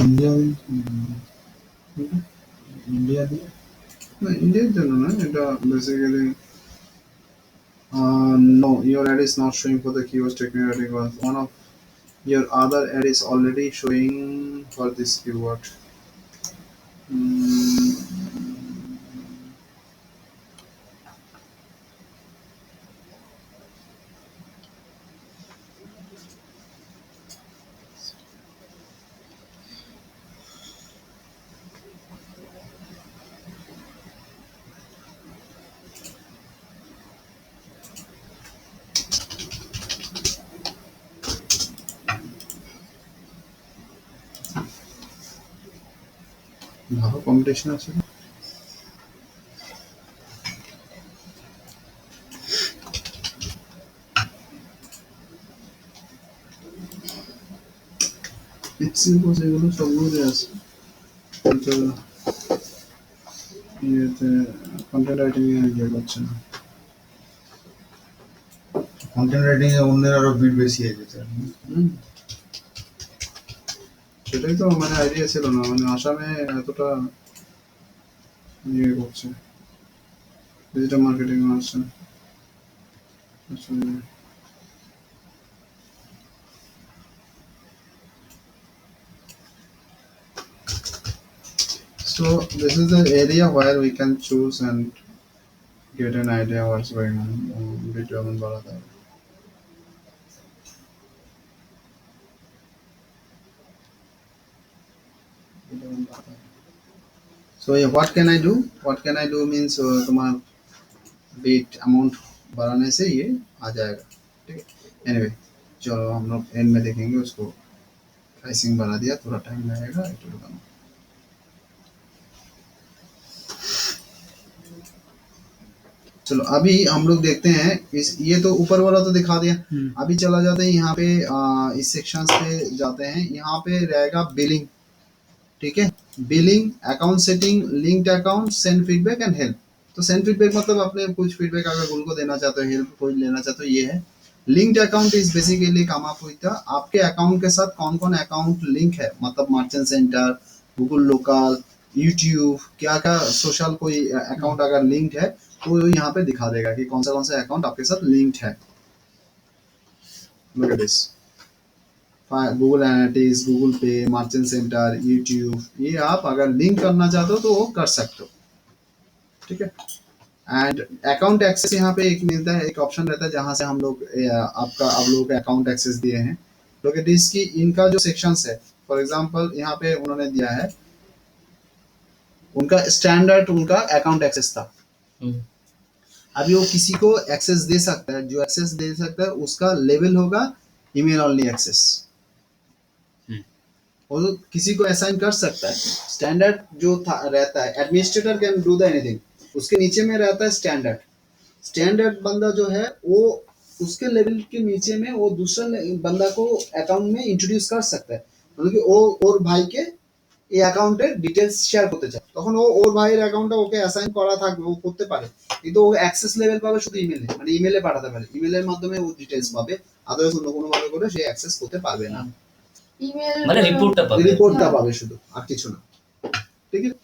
India India দিয়ে না, ইন্ডিয়ার জন্য না, এটা basically no, your ad is not showing for the keywords technical writing was one of your other ad is already showing for this keyword. Mm, ভালো competition আছে। এক্সিম্পোজ এগুলো সবগুলোই আছে, কিন্তু ইয়েতে কন্টেন্ট রাইটিং এ ইয়ে করছে না। কন্টেন্ট রাইটিং এ অন্যের আরো ভিড় বেশি হয়ে যেত। হুম। সেটাই তো মানে আইডিয়া ছিল না, মানে আসামে এতটা ইয়ে করছে, ডিজিটাল মার্কেটিং আসছে আসলে। So this is the area where we can choose and get an idea what's going on. Video में बड़ा था। So yeah, what can I do? What can I do means तुम्हारा बीट अमाउंट बढ़ाने से ये आ जाएगा, ठीक है। एनीवे चलो हम लोग एंड में देखेंगे उसको। प्राइसिंग बढ़ा दिया, थोड़ा टाइम लगेगा इट विल कम। चलो अभी हम लोग देखते हैं इस, ये तो ऊपर वाला तो दिखा दिया। अभी चला जाते हैं यहाँ पे इस सेक्शंस पे जाते हैं। यहाँ पे रहेगा बिलिंग, ठीक है। Billing, account setting, linked account, send feedback and help. तो सेंड फीडबैक मतलब अपने कुछ फीडबैक अगर गूगल को देना चाहते हो, हेल्प कोई लेना चाहते हो, ये है। लिंक्ड अकाउंट इज बेसिकली काम आप आपके अकाउंट के साथ कौन कौन अकाउंट लिंक है, मतलब merchant centre, Google local, YouTube, क्या क्या सोशल कोई अकाउंट अगर लिंक्ड है तो यहाँ पे दिखा देगा कि कौन सा अकाउंट आपके साथ लिंक्ड है। Look at this. Google analytics, Google पे, मर्चेंट सेंटर, यूट्यूब, ये आप अगर लिंक करना चाहते हो तो वो कर सकते हो, ठीक है। एंड अकाउंट एक्सेस यहाँ पे एक मिलता है, एक ऑप्शन रहता है जहाँ से हम लोग आप लोगों के अकाउंट एक्सेस दिए हैं। लोग इसकी इनका जो सेक्शंस है, फॉर एग्जांपल यहाँ पे उन्होंने दिया है उनका स्टैंडर्ड, उनका अकाउंट एक्सेस था। अभी वो किसी को एक्सेस दे सकता है, जो एक्सेस दे सकता है उसका लेवल होगा ईमेल ओनली एक्सेस। वो तो किसी को असाइन कर सकता है। स्टैंडर्ड जो रहता है, administrator can do the anything, उसके नीचे में रहता है स्टैंडर्ड। स्टैंडर्ड बंदा जो है वो उसके लेवल के नीचे में वो दूसरा बंदा को अकाउंट में इंट्रोड्यूस कर सकता है, मतलब कि वो और भाई के এই অ্যাকাউন্টের ডিটেইলস শেয়ার করতে চায়, তখন ও ওর ভাইয়ের অ্যাকাউন্টটা ওকে অ্যাসাইন করা থাকবে, ও করতে পারে, কিন্তু ও অ্যাক্সেস লেভেল পাবে শুধু ইমেলে, মানে ইমেলে পাঠাতে পারে, ইমেলের মাধ্যমে ও ডিটেইলস পাবে, আদারওয়াইজ অন্য কোনো ভাবে করে সে অ্যাক্সেস করতে পারবে না। ইমেল মানে রিপোর্টটা পাবে শুধু, আর কিছু না, ঠিক আছে।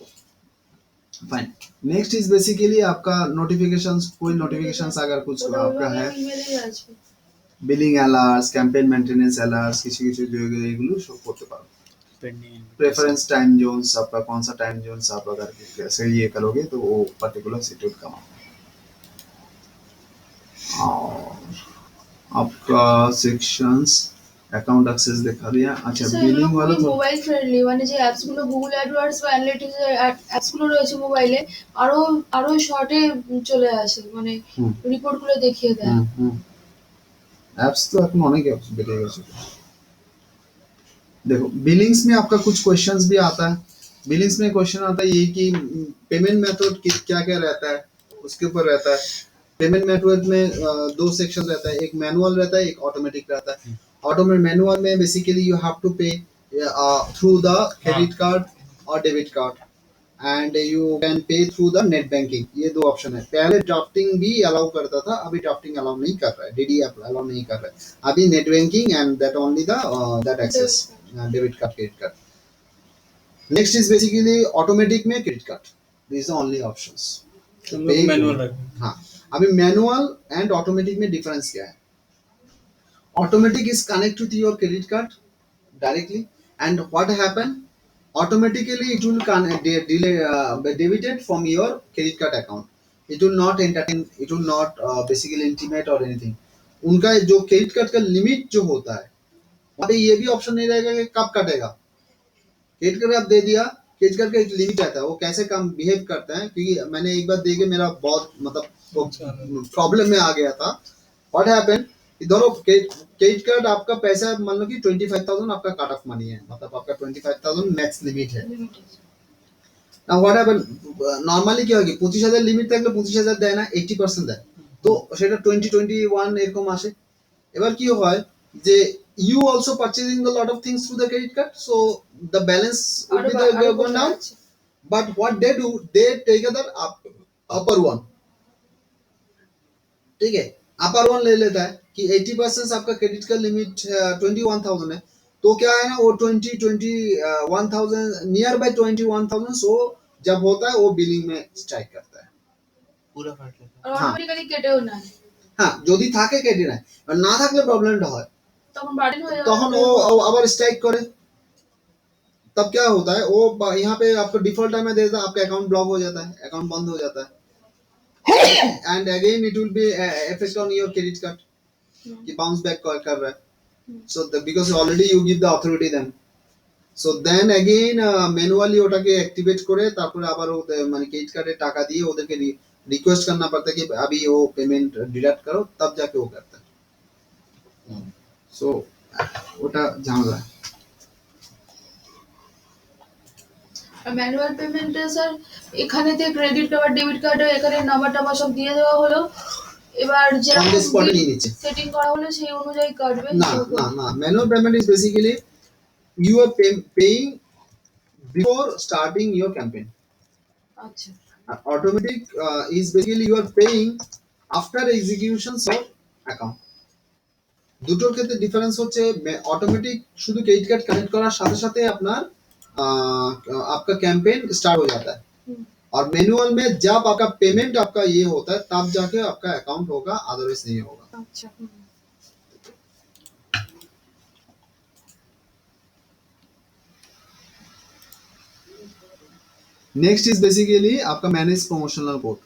फाइन। नेक्स्ट इज बेसिकली आपका नोटिफिकेशंस, कोई नोटिफिकेशंस अगर कुछ आपका है, billing alerts, campaign maintenance alerts, किसी किसी जो এগুলো সব করতে পারো। प्रेफरेंस टाइम जोन्स, आपका कौन सा टाइम जोन्स आप अगर कैसे ये करोगे तो वो पर्टिकुलर शेड्यूल का और आपका सेक्शंस अकाउंट एक्सेस दिखा दिया। अच्छा बिलिंग वाला तो মোবাইল ফ্রেন্ডলি, মানে যে অ্যাপস গুলো গুগল অ্যাডওয়ার্ডস বা অ্যানালিটিক্স অ্যাপস গুলো রয়েছে মোবাইলে, আরো আরো শর্টে চলে আসে, মানে রিপোর্ট গুলো দেখিয়ে দেয়। एप्स तो এখন অনেক অ্যাপস বেরিয়ে গেছে। देखो बिलिंग्स में आपका कुछ क्वेश्चंस भी आता है। बिलिंग्स में क्वेश्चन आता है ये कि पेमेंट मेथड क्या क्या रहता है, उसके ऊपर रहता है। पेमेंट मेथड में दो सेक्शन रहता है, एक मैनुअल रहता है, एक ऑटोमेटिक रहता है। ऑटोमेटिक मैनुअल में बेसिकली यू हैव टू पे थ्रू द क्रेडिट कार्ड और debit card and you can pay through the net banking. ये दो ऑप्शन है। पहले ड्राफ्टिंग भी अलाउ करता था, अभी ड्राफ्टिंग अलाउ नहीं कर रहा है, डीडी अलाउ नहीं कर रहा है अभी। Net banking and that only the that access debit card, credit card. Next is basically automatic में credit card, this are only options. Manual हाँ, अभी मैनुअल एंड ऑटोमेटिक में डिफरेंस क्या है? Automatic is connect to your credit card directly, and what happen, automatically it will debited from your credit card account. It will not entertain, it will not basically intimate or anything. उनका जो credit card का limit जो होता है वहाँ पे ये भी ऑप्शन नहीं रहेगा कि कब कटेगा। क्रेडिट कार्ड आप दे दिया, क्रेडिट कार्ड का एक लिमिट रहता है, वो कैसे काम बिहेव करता है, क्योंकि मैंने एक बार दे के मेरा बहुत मतलब प्रॉब्लम में आ गया था। व्हाट हैपेंड, इधर क्रेडिट कार्ड आपका पैसा मान लो कि 25,000 आपका कट ऑफ मनी है, मतलब आपका 25,000 मैक्स लिमिट है। না হোয়াট হ্যাপেন, নর্মালি কি হয় কি 25,000 লিমিট থাকলে 25,000 দেয় না, 80% দেয়, তো সেটা 2021 এরকম আসে। এবার কি হয় যে you also purchasing the lot of things through the credit card, so the balance will be the gone down, but what they do, they take the upper one, ठीक है, अपर वन ले लेता है कि 80% आपका क्रेडिट का limit 21,000 है, तो क्या है ना वो 21,000 नियर बाय 21,000, सो जब होता है वो बिलिंग में स्ट्राइक करता है। पूरा फाट लगा আর অটোমেটিক্যালি কেটেও না, হ্যাঁ যদি থাকে কেটে নেয়, আর না থাকলে প্রবলেমটা হয়, তখন বার্ডেন হয়ে তখন যাবে। वो আবার स्ट्राइक करे, तब क्या होता है वो यहाँ पे आपको डिफॉल्ट टाइम में देता है, आपका अकाउंट ब्लॉक हो जाता है, अकाउंट बंद हो जाता है, and again it will be effect on your credit card कि बाउंस बैक कर रहा है, so because already you give the authority them, so then again manually ওটাকে অ্যাক্টিভেট করে তারপরে আবার মানে ক্রেডিট কার্ডে টাকা দিয়ে ওদেরকে रिक्वेस्ट करना पड़ता है कि अभी वो पेमेंट डिडक्ट करो, तब जाके वो करता है, सो ওটা ঝামেলা। ম্যানুয়াল পেমেন্টে স্যার এখানে থেকে ক্রেডিট কার্ড ডেবিট কার্ড এখানে নাম্বার টাম্বার সব দিয়ে দেওয়া হলো, এবার On the যেরকম spot নিয়ে নিচ্ছে। সেটিং করা হলো সেই অনুযায়ী কাটবে। না না না, manual payment is basically you are paying before starting your campaign. আচ্ছা Automatic is basically you are paying after execution of account. দুটোর ক্ষেত্রে ডিফারেন্স হচ্ছে অটোমেটিক শুধু ক্রেডিট কার্ড কানেক্ট করার সাথে সাথে আপনার आपका कैंपेन स्टार्ट हो जाता है, और मैनुअल में जब आपका पेमेंट आपका ये होता है तब जाके आपका अकाउंट होगा, अदरवाइज नहीं होगा। আচ্ছা नेक्स्ट इज बेसिकली आपका manage promotional code.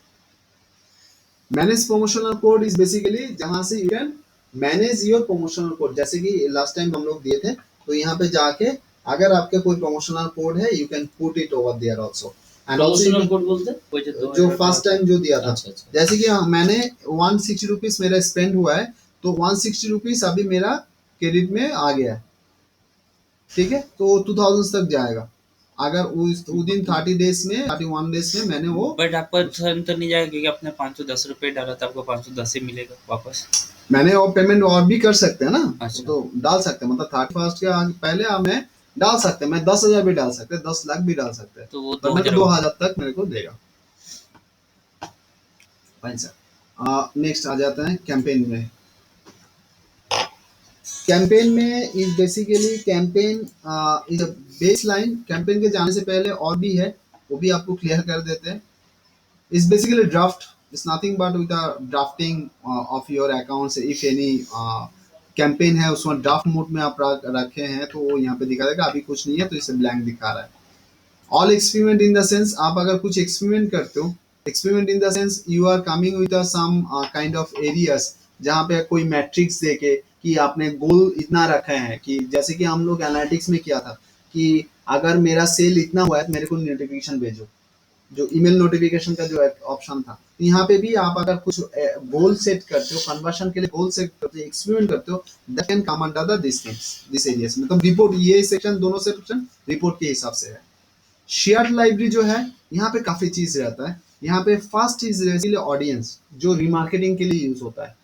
Manage promotional code is basically जहां से you can manage your promotional code, जैसे कि लास्ट टाइम हम लोग दिए थे, तो यहाँ पे जाके अगर आपके कोई प्रमोशनल कोड है you can put it over there also, and promotional code बोलते वो जो फर्स्ट टाइम जो दिया था, अच्छा अच्छा जैसे कि मैंने 160 रुपीज मेरा स्पेंड हुआ है, तो 160 रुपीज अभी मेरा क्रेडिट में आ गया है, ठीक है, तो 2000 तक जाएगा अगर उस दिन 30 डेज में 31 डेज में मैंने वो, बट आपका तुरंत तो नहीं जाएगा क्योंकि आपने 510 रुपए डाला था, आपको 510 ही मिलेगा वापस। मैंने और पेमेंट और भी कर सकते हैं ना, अच्छा। तो डाल सकते हैं, मतलब 31 के पहले हमें डाल सकते हैं, मैं 10,000 भी डाल सकते हैं, 10 लाख भी डाल सकते हैं, तो वो तो मैं 2,000 तक मेरे को देगा। फाइन सर, नेक्स्ट आ जाता है कैंपेन में। कैंपेन में is basically campaign is a base line, campaign के जाने से पहले और भी है, वो भी आपको क्लियर कर देते हैं। Is basically draft, it's nothing but with a drafting of your accounts, if any campaign है उसमें ड्राफ्ट मोड में आप रखे हैं तो वो यहाँ पे दिखा देगा, अभी कुछ नहीं है तो इसे ब्लैंक दिखा रहा है। All experiment in the sense, आप अगर कुछ एक्सपेरिमेंट करते हो, experiment in the sense you are coming with some kind of areas जहाँ पे कोई मैट्रिक्स देके कि आपने गोल इतना रखा है, कि जैसे कि हम लोग एनालिटिक्स में किया था कि अगर मेरा सेल इतना हुआ है तो मेरे को नोटिफिकेशन भेजो, जो ईमेल नोटिफिकेशन का जो ऑप्शन था, तो यहाँ पे भी आप अगर कुछ गोल सेट करते हो, कन्वर्शन के लिए गोल सेट करते हो, एक्सपेरिमेंट करते हो, that can come under the this things, this areas में। तो रिपोर्ट, ये सेक्शन दोनों सेक्शन रिपोर्ट के हिसाब से है। शेयर्ड लाइब्रेरी जो है यहाँ पे काफी चीज रहता है। यहाँ पे फर्स्ट इज बेसिकली ऑडियंस, जो रिमार्केटिंग के लिए यूज होता है।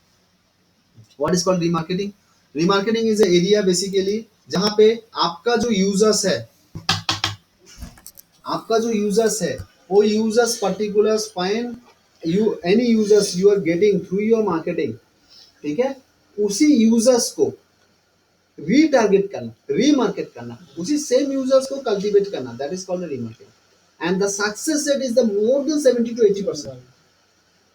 What is called remarketing? Remarketing is area basically जहाँ पे आपका जो यूजर्स है, आपका जो यूजर्स है वो users particular fine you any users you are getting through your marketing, ठीक है, उसी यूजर्स को रीटारगेट करना, रीमार्केट करना, उसी सेम यूजर्स को कल्टीवेट करना, that is called remarketing. And the success rate is the more than 70 to 80%।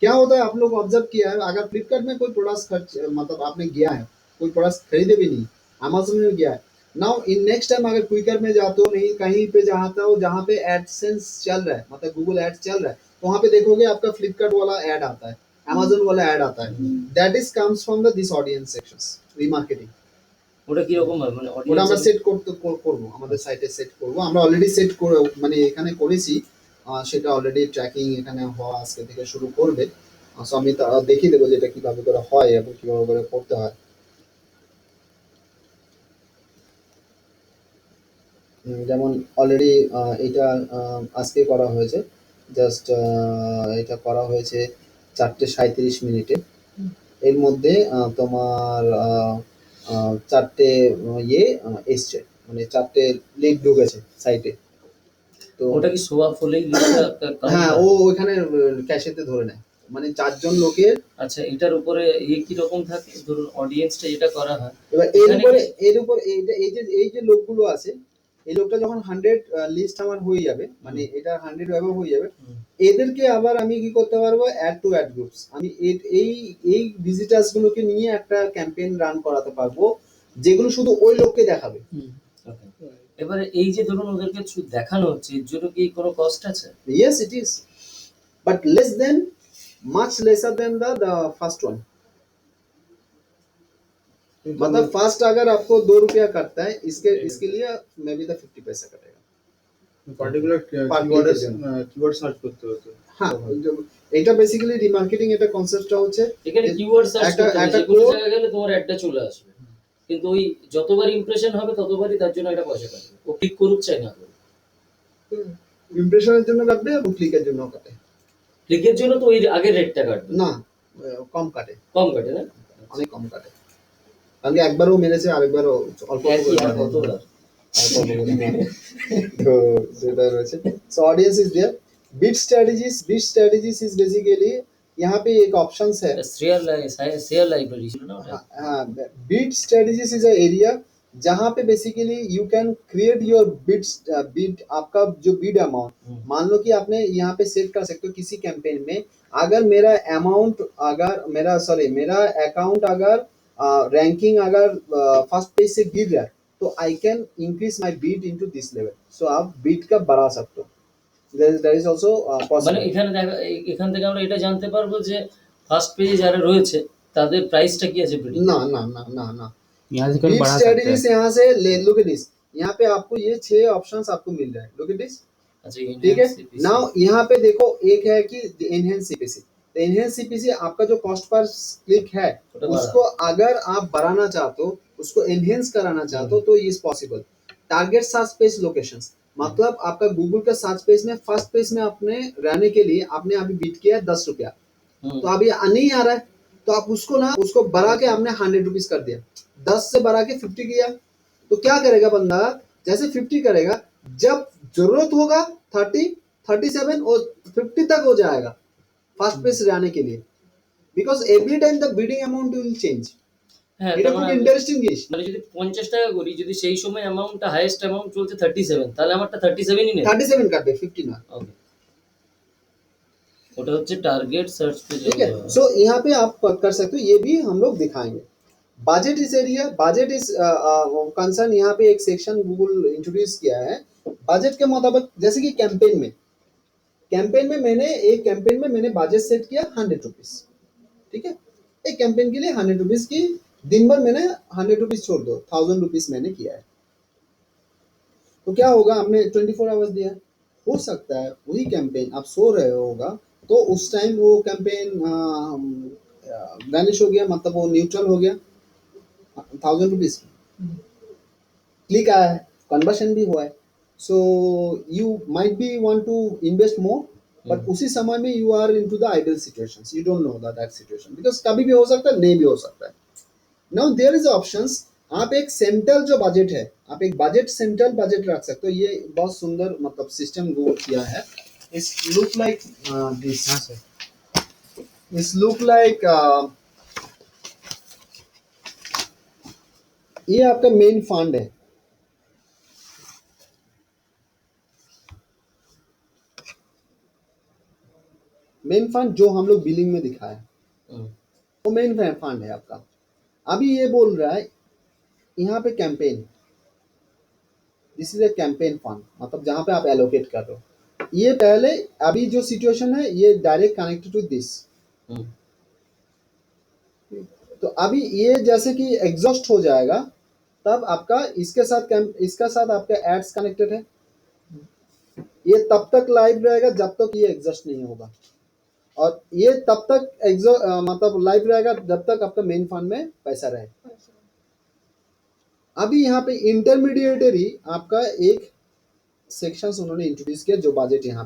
क्या होता है आप लोग ऑब्जर्व किया है, अगर फ्लिपकार्ट में कोई प्रोडक्ट खर्च मतलब आपने गया है, कोई प्रोडक्ट खरीदे भी नहीं, अमेज़न में गया है, नाउ इन नेक्स्ट टाइम अगर क्विकर में जाते हो, नहीं कहीं पे जाता हो जहाँ पे एडसेंस चल रहा है, मतलब गूगल एड्स चल रहा है, तो वहाँ पे देखोगे आपका फ्लिपकार्ट वाला ऐड आता है, अमेज़न वाला ऐड आता है, that is comes from the this audience sections, remarketing. ওটা কি রকম হয় মানে ওটা আমরা সেট করব, আমাদের সাইটে সেট করব, আমরা অলরেডি সেট করে মানে এখানে করেছি, সেটা অলরেডি ট্র্যাকিং এখানে হওয়া আজকে থেকে শুরু করবে, সো আমি দেখিয়ে দেবো যে এটা কিভাবে করে হয় এবং কিভাবে করে করতে হয়। যেমন অলরেডি এটা আজকে করা হয়েছে, জাস্ট এটা করা হয়েছে 4:37 এর মধ্যে তোমার 4টে ইয়ে এসছে, মানে 4টে লিড ঢুকেছে সাইটে। তো ওটা কি শো আপ হলেই লিস্টটা হ্যাঁ, ও ওইখানে ক্যাশেতে ধরে নেয়, মানে 4জন লোকের। আচ্ছা, এটার উপরে কি রকম থাকে, ধরুন অডিয়েন্সটা যেটা করা হয় এবার এর উপর এই যে লোকগুলো আছে, এই লোকটা যখন 100 লিস্ট আমার হয়ে যাবে, মানে এটা 100 এভাবে হয়ে যাবে, এদেরকে আবার আমি কি করতে পারবো, অ্যাড টু অ্যাড গ্রুপস, আমি এই ভিজিটার্স গুলোকে নিয়ে একটা ক্যাম্পেইন রান করাতে পারবো, যেগুলো শুধু ওই লোককে দেখাবে। Okay. এবারে এই যে ধরুন ওদেরকে শুধু দেখানো হচ্ছে, এর জন্য কি কোনো কস্ট আছে? Yes, it is, but much lesser than the first one. मतलब फर्स्ट अगर आपको 2 रुपया कटता है, इसके लिए मे बी 50 पैसा कटेगा। পার্টিকুলার কিওয়ার্ড সার্চ করতে হতো। হ্যাঁ, এটা বেসিক্যালি রিমার্কেটিং, এটা কনসেপ্টটা হচ্ছে এখানে কিওয়ার্ড সার্চ একটা- করতে হবে, একটা যে কোনো code- জায়গায় গেলে তোমার অ্যাডটা চলে আসবে, কিন্তু ওই যতবার ইমপ্রেশন হবে ততবারই তার জন্য একটা পয়সা কাটবে, ও ক্লিক করুক চাই না করুক। ইমপ্রেশনের জন্য কাটবে এবং ক্লিকের জন্য কাটে ক্লিকের জন্য তো ওই আগের রেটটা কাটবে, না, কম কাটে, কম কাটে না? অনেক কম কাটে, কারণ কি একবারও মেরেছে, আরেকবারও অল্প অল্প একই করে আর কাটে। কতবার? তো সেটা রয়েছে। So audience is there. Bid strategies is basically यहाँ पे एक ऑप्शंस है। শেয়ার लाइब्रेरी ছিল না ওটা? हाँ, bid strategies is a area जहाँ पे basically you can create your bid, आपका जो बीट अमाउंट, मान लो कि आपने यहाँ पे सेट कर सकते हो किसी कैंपेन में, अगर मेरा अमाउंट, अगर मेरा अकाउंट अगर रैंकिंग अगर फर्स्ट पेज से गिर रहा है, तो I can increase my bid into this level. So आप बीट का बढ़ा सकते हो। There is also মানে possible। এখান থেকে আমরা এটা জানতে পারবো যে ফার্স্ট পেজে যারা রয়েছে তাদের প্রাইসটা কি আছে প্রেডিক্ট? ना ना ना ना ना यहाँ से कर बीट बढ़ा सकते स्ट्रेटजीज हैं। यहाँ से ले, लुक एट दिस, यहाँ पे आपको ये 6 ऑप्शंस आपको मिल रहा है, लुक एट दिस, আচ্ছা, ठीक है। नाउ यहाँ पे देखो एक है कि एनहेंस सीपीसी, तो एनहेंस सीपीसी आपका जो कॉस्ट पर क्लिक है, छोटा उसको अगर आप बढ़ाना चाहते हो, उसको एनहेंस कराना चाहते हो, तो is possible. Target search page locations, मतलब आपका गूगल का सर्च पेज में फर्स्ट पेज में आपने रहने के लिए आपने अभी बीट किया 10 रुपया, तो अभी नहीं आ रहा है, तो आप उसको बढ़ा के आपने 100 रुपीज कर दिया, 10 से बढ़ा के 50 किया, तो क्या करेगा बंदा, जैसे 50 करेगा, जब जरूरत होगा 30, 37 और 50 तक हो जाएगा फर्स्ट पेज से आने के लिए, because every time the bidding amount will change. হ্যাঁ, এটা তার খুব মানে ইন্টারেস্টিং জিনিস। মানে যদি 50 টাকা করি, যদি সেই সময় অ্যামাউন্টটা হাইয়েস্ট অ্যামাউন্ট চলছে 37, তাহলে আমারটা 37ই নেবে। 37 काटবে, 50 ना। ওকে, ওটা হচ্ছে টার্গেट सर्च पे ठीक है, सो यहाँ पे आप कर सकते हो, ये भी हम लोग दिखाएंगे। बजट इस एरिया, बजट इज कंसर्न, यहाँ पे एक सेक्शन गूगल इंट्रोड्यूस किया है बजट के मुताबिक, जैसे कि कैंपेन में मैंने बजट सेट किया 100 रुपीज, ठीक है। एक कैंपेन के लिए 100 रुपीज की, दिन भर मैंने 100 रुपीज छोड़ दो, 1000 रुपीज मैंने किया है, तो क्या होगा, आपने 24 आवर्स दिया है, हो सकता है वही कैंपेन आप सो रहे होगा, तो उस टाइम वो कैंपेन वैनिश हो गया, मतलब वो न्यूट्रल हो गया, 1000 रुपीज क्लिक आया है, कन्वर्शन भी हुआ है, so you might be want to invest more, but उसी समय में you are into the idle situations, you don't know that situation, because कभी भी हो सकता है, नहीं भी हो सकता है। नाउ देयर इज ऑप्शंस, आप एक सेंट्रल जो बजट है, आप एक बजट सेंट्रल बजट रख सकते हो, ये बहुत सुंदर मतलब सिस्टम गूगल किया है। इस लुक लाइक दिस, इस लुक लाइक ये आपका मेन फंड है, मेन फंड जो हम लोग बिलिंग में दिखाया वो मेन फंड है आपका। अभी ये बोल रहा है यहाँ पे campaign, this is a campaign fund, मतलब जहाँ पे आप एलोकेट कर रहे हो, ये पहले अभी जो सिचुएशन है ये डायरेक्ट कनेक्टेड टू दिस, तो अभी ये जैसे कि एग्जॉस्ट हो जाएगा, तब आपका इसके साथ आपका एड्स कनेक्टेड है, ये तब तक लाइव रहेगा जब तक ये एग्जॉस्ट नहीं होगा, और ये तब तक मतलब लाइव रहेगा जब तक आपका मेन फंड में पैसा रहे। अभी यहाँ पे इंटरमीडिएटरी आपका एक सेक्शंस उन्होंने इंट्रोड्यूस किया जो बजट यहाँ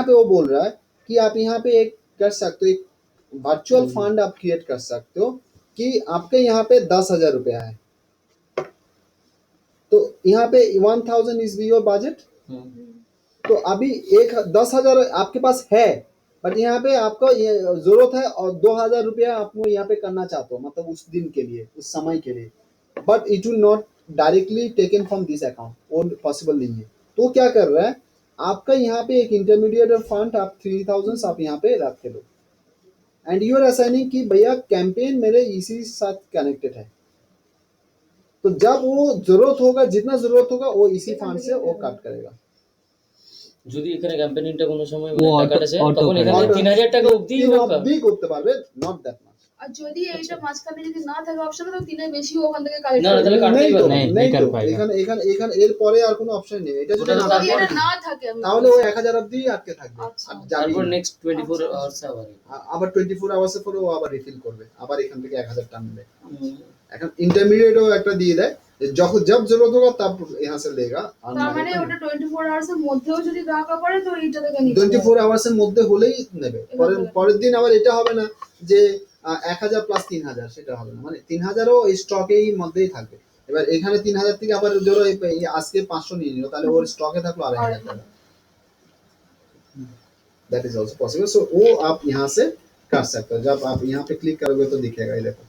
पे वो बोल रहा है कि आप यहाँ पे एक कर सकते हो, एक वर्चुअल फंड आप क्रिएट कर सकते हो कि आपके यहाँ पे 10,000 रुपया है, तो यहाँ पे 1,000 इज योर बजट, तो अभी 10,000 आपके पास है, बट यहाँ पे आपको ये जरूरत है और 2,000 रुपया आपको यहाँ पे करना चाहते हो, मतलब उस दिन के लिए, उस समय के लिए, but it will not directly taken from this account, वो पॉसिबल नहीं है। तो क्या कर रहा है, आपका यहाँ पे एक इंटरमीडिएट फंड आप 3,000 आप यहाँ पे रख लो, एंड यू आर असाइनिंग कि भैया कैंपेन मेरे इसी साथ कनेक्टेड है, तो जब वो जरूरत होगा, जितना जरूरत होगा वो इसी फंड से वो काट करेगा। যদি এখানে ক্যাম্পেইনটা কোনো সময় ও টাকাটা চায় auto তখন করে। এখানে 3,000 টাকা অবধি অবধি করতে পারবে, নট দ্যাট মাচ। আর যদি এইটা মাঝখানে যদি না থাকে অপশন, তো তিনের বেশি ওখান থেকে কালেক্ট না, তাহলে কাটতেই পারবে না। नहीं कर पाएगा। এখানে এরপরে আর কোনো অপশন নেই, এটা যদি না যদি থাকে এটা না থাকে তাহলে ওই 1,000 অবধি আটকে থাকবে, আচ্ছা। আর যাবেই তারপর না। নেক্সট 24 আওয়ার্স আবার আবার 24 আওয়ার্সের পরে ও আবার রিফিল করবে, আবার এখান থেকে 1,000 টানবে। এখন ইন্টারমিডিয়েটও একটা দিয়ে দেয়, যখন जब जरूरत होगा तब यहाँ से लेगा। তার মানে ওটা 24 আওয়ার্স এর মধ্যেও যদি দরকার পড়ে তো এইটা থেকে নিতে 24 আওয়ার্সের মধ্যে হলেই নেবে, পরের দিন আবার এটা হবে না যে 1,000 প্লাস 3,000, সেটা হবে না, মানে 3,000ও স্টকেই মধ্যেই থাকবে। এবার এখানে 3,000 থেকে আবার ধরো আজকে 500 নিয়ে নিল, তাহলে ওর স্টকে থাকলো 2,500 টাকা, दैट इज आल्सो पॉसिबल। सो वो आप यहाँ से कर सकते हो, जब आप यहाँ पे क्लिक करोगे तो दिखेगा, ये देखो,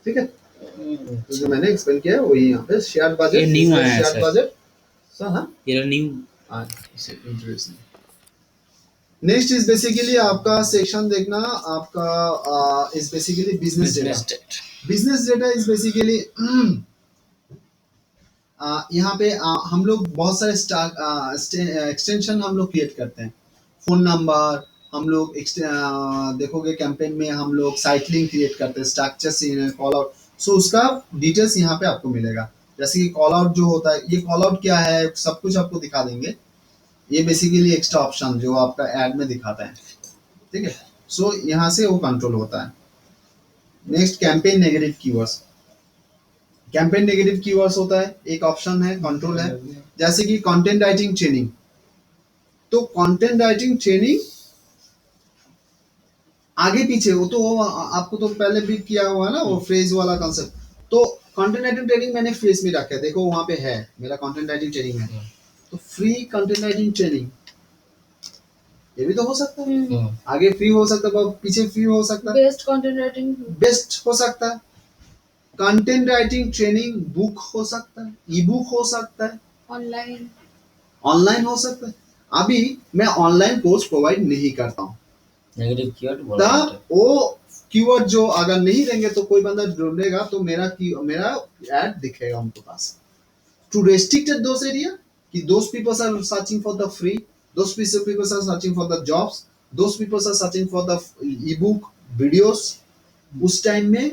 ठीक है। तो जो मैंने एक्सप्लेन किया है वही यहाँ पे शेयर बजट, ये new आया है शेयर सर। Budget sir. हाँ, ये न्यू इसे इंट्रोड्यूस। नेक्स्ट इज बेसिकली आपका सेक्शन देखना, आपका is basically business data. Business data is basically यहाँ पे हम लोग बहुत सारे एक्सटेंशन हम लोग क्रिएट करते हैं, फोन नंबर, हम लोग देखोगे कैंपेन में हम लोग साइट लिंक क्रिएट करते हैं, स्ट्रक्चर, कॉल आउट, सो उसका डिटेल्स यहाँ पे आपको मिलेगा। जैसे कि कॉल आउट जो होता है, ये कॉल आउट क्या है सब कुछ आपको दिखा देंगे, ये बेसिकली एक्स्ट्रा ऑप्शन जो आपका ऐड में दिखाता है, ठीक है। सो यहाँ से वो कंट्रोल होता है। Next campaign negative keywords. Campaign negative keywords होता है, एक ऑप्शन है, कंट्रोल है। जैसे कि कंटेंट राइटिंग ट्रेनिंग, तो कंटेंट राइटिंग ट्रेनिंग आगे पीछे वो तो आपको तो पहले भी किया हुआ ना, वो फ्रेज वाला कॉन्सेप्ट। तो कंटेंट राइटिंग ट्रेनिंग मैंने फ्रेज में रखा है, देखो वहां पे है मेरा कंटेंट राइटिंग ट्रेनिंग है, तो फ्री कंटेंट राइटिंग ट्रेनिंग, ये भी तो हो सकता है, आगे फ्री हो सकता है, पीछे फ्री हो सकता है, बेस्ट कंटेंट राइटिंग बेस्ट हो सकता है, कंटेंट राइटिंग ट्रेनिंग बुक हो सकता है, ई बुक हो सकता है, ऑनलाइन ऑनलाइन हो सकता है। अभी मैं ऑनलाइन कोर्स प्रोवाइड नहीं करता हूँ, नेगेटिव कीवर्ड बोला तब वो कीवर्ड जो अगर नहीं देंगे तो कोई बंदा ढूंढेगा तो मेरा ऐड दिखेगा उनके पास। टू restricted those area कि those people are searching for the free, those people are searching for the jobs, those people are searching for the ebook videos, उस टाइम में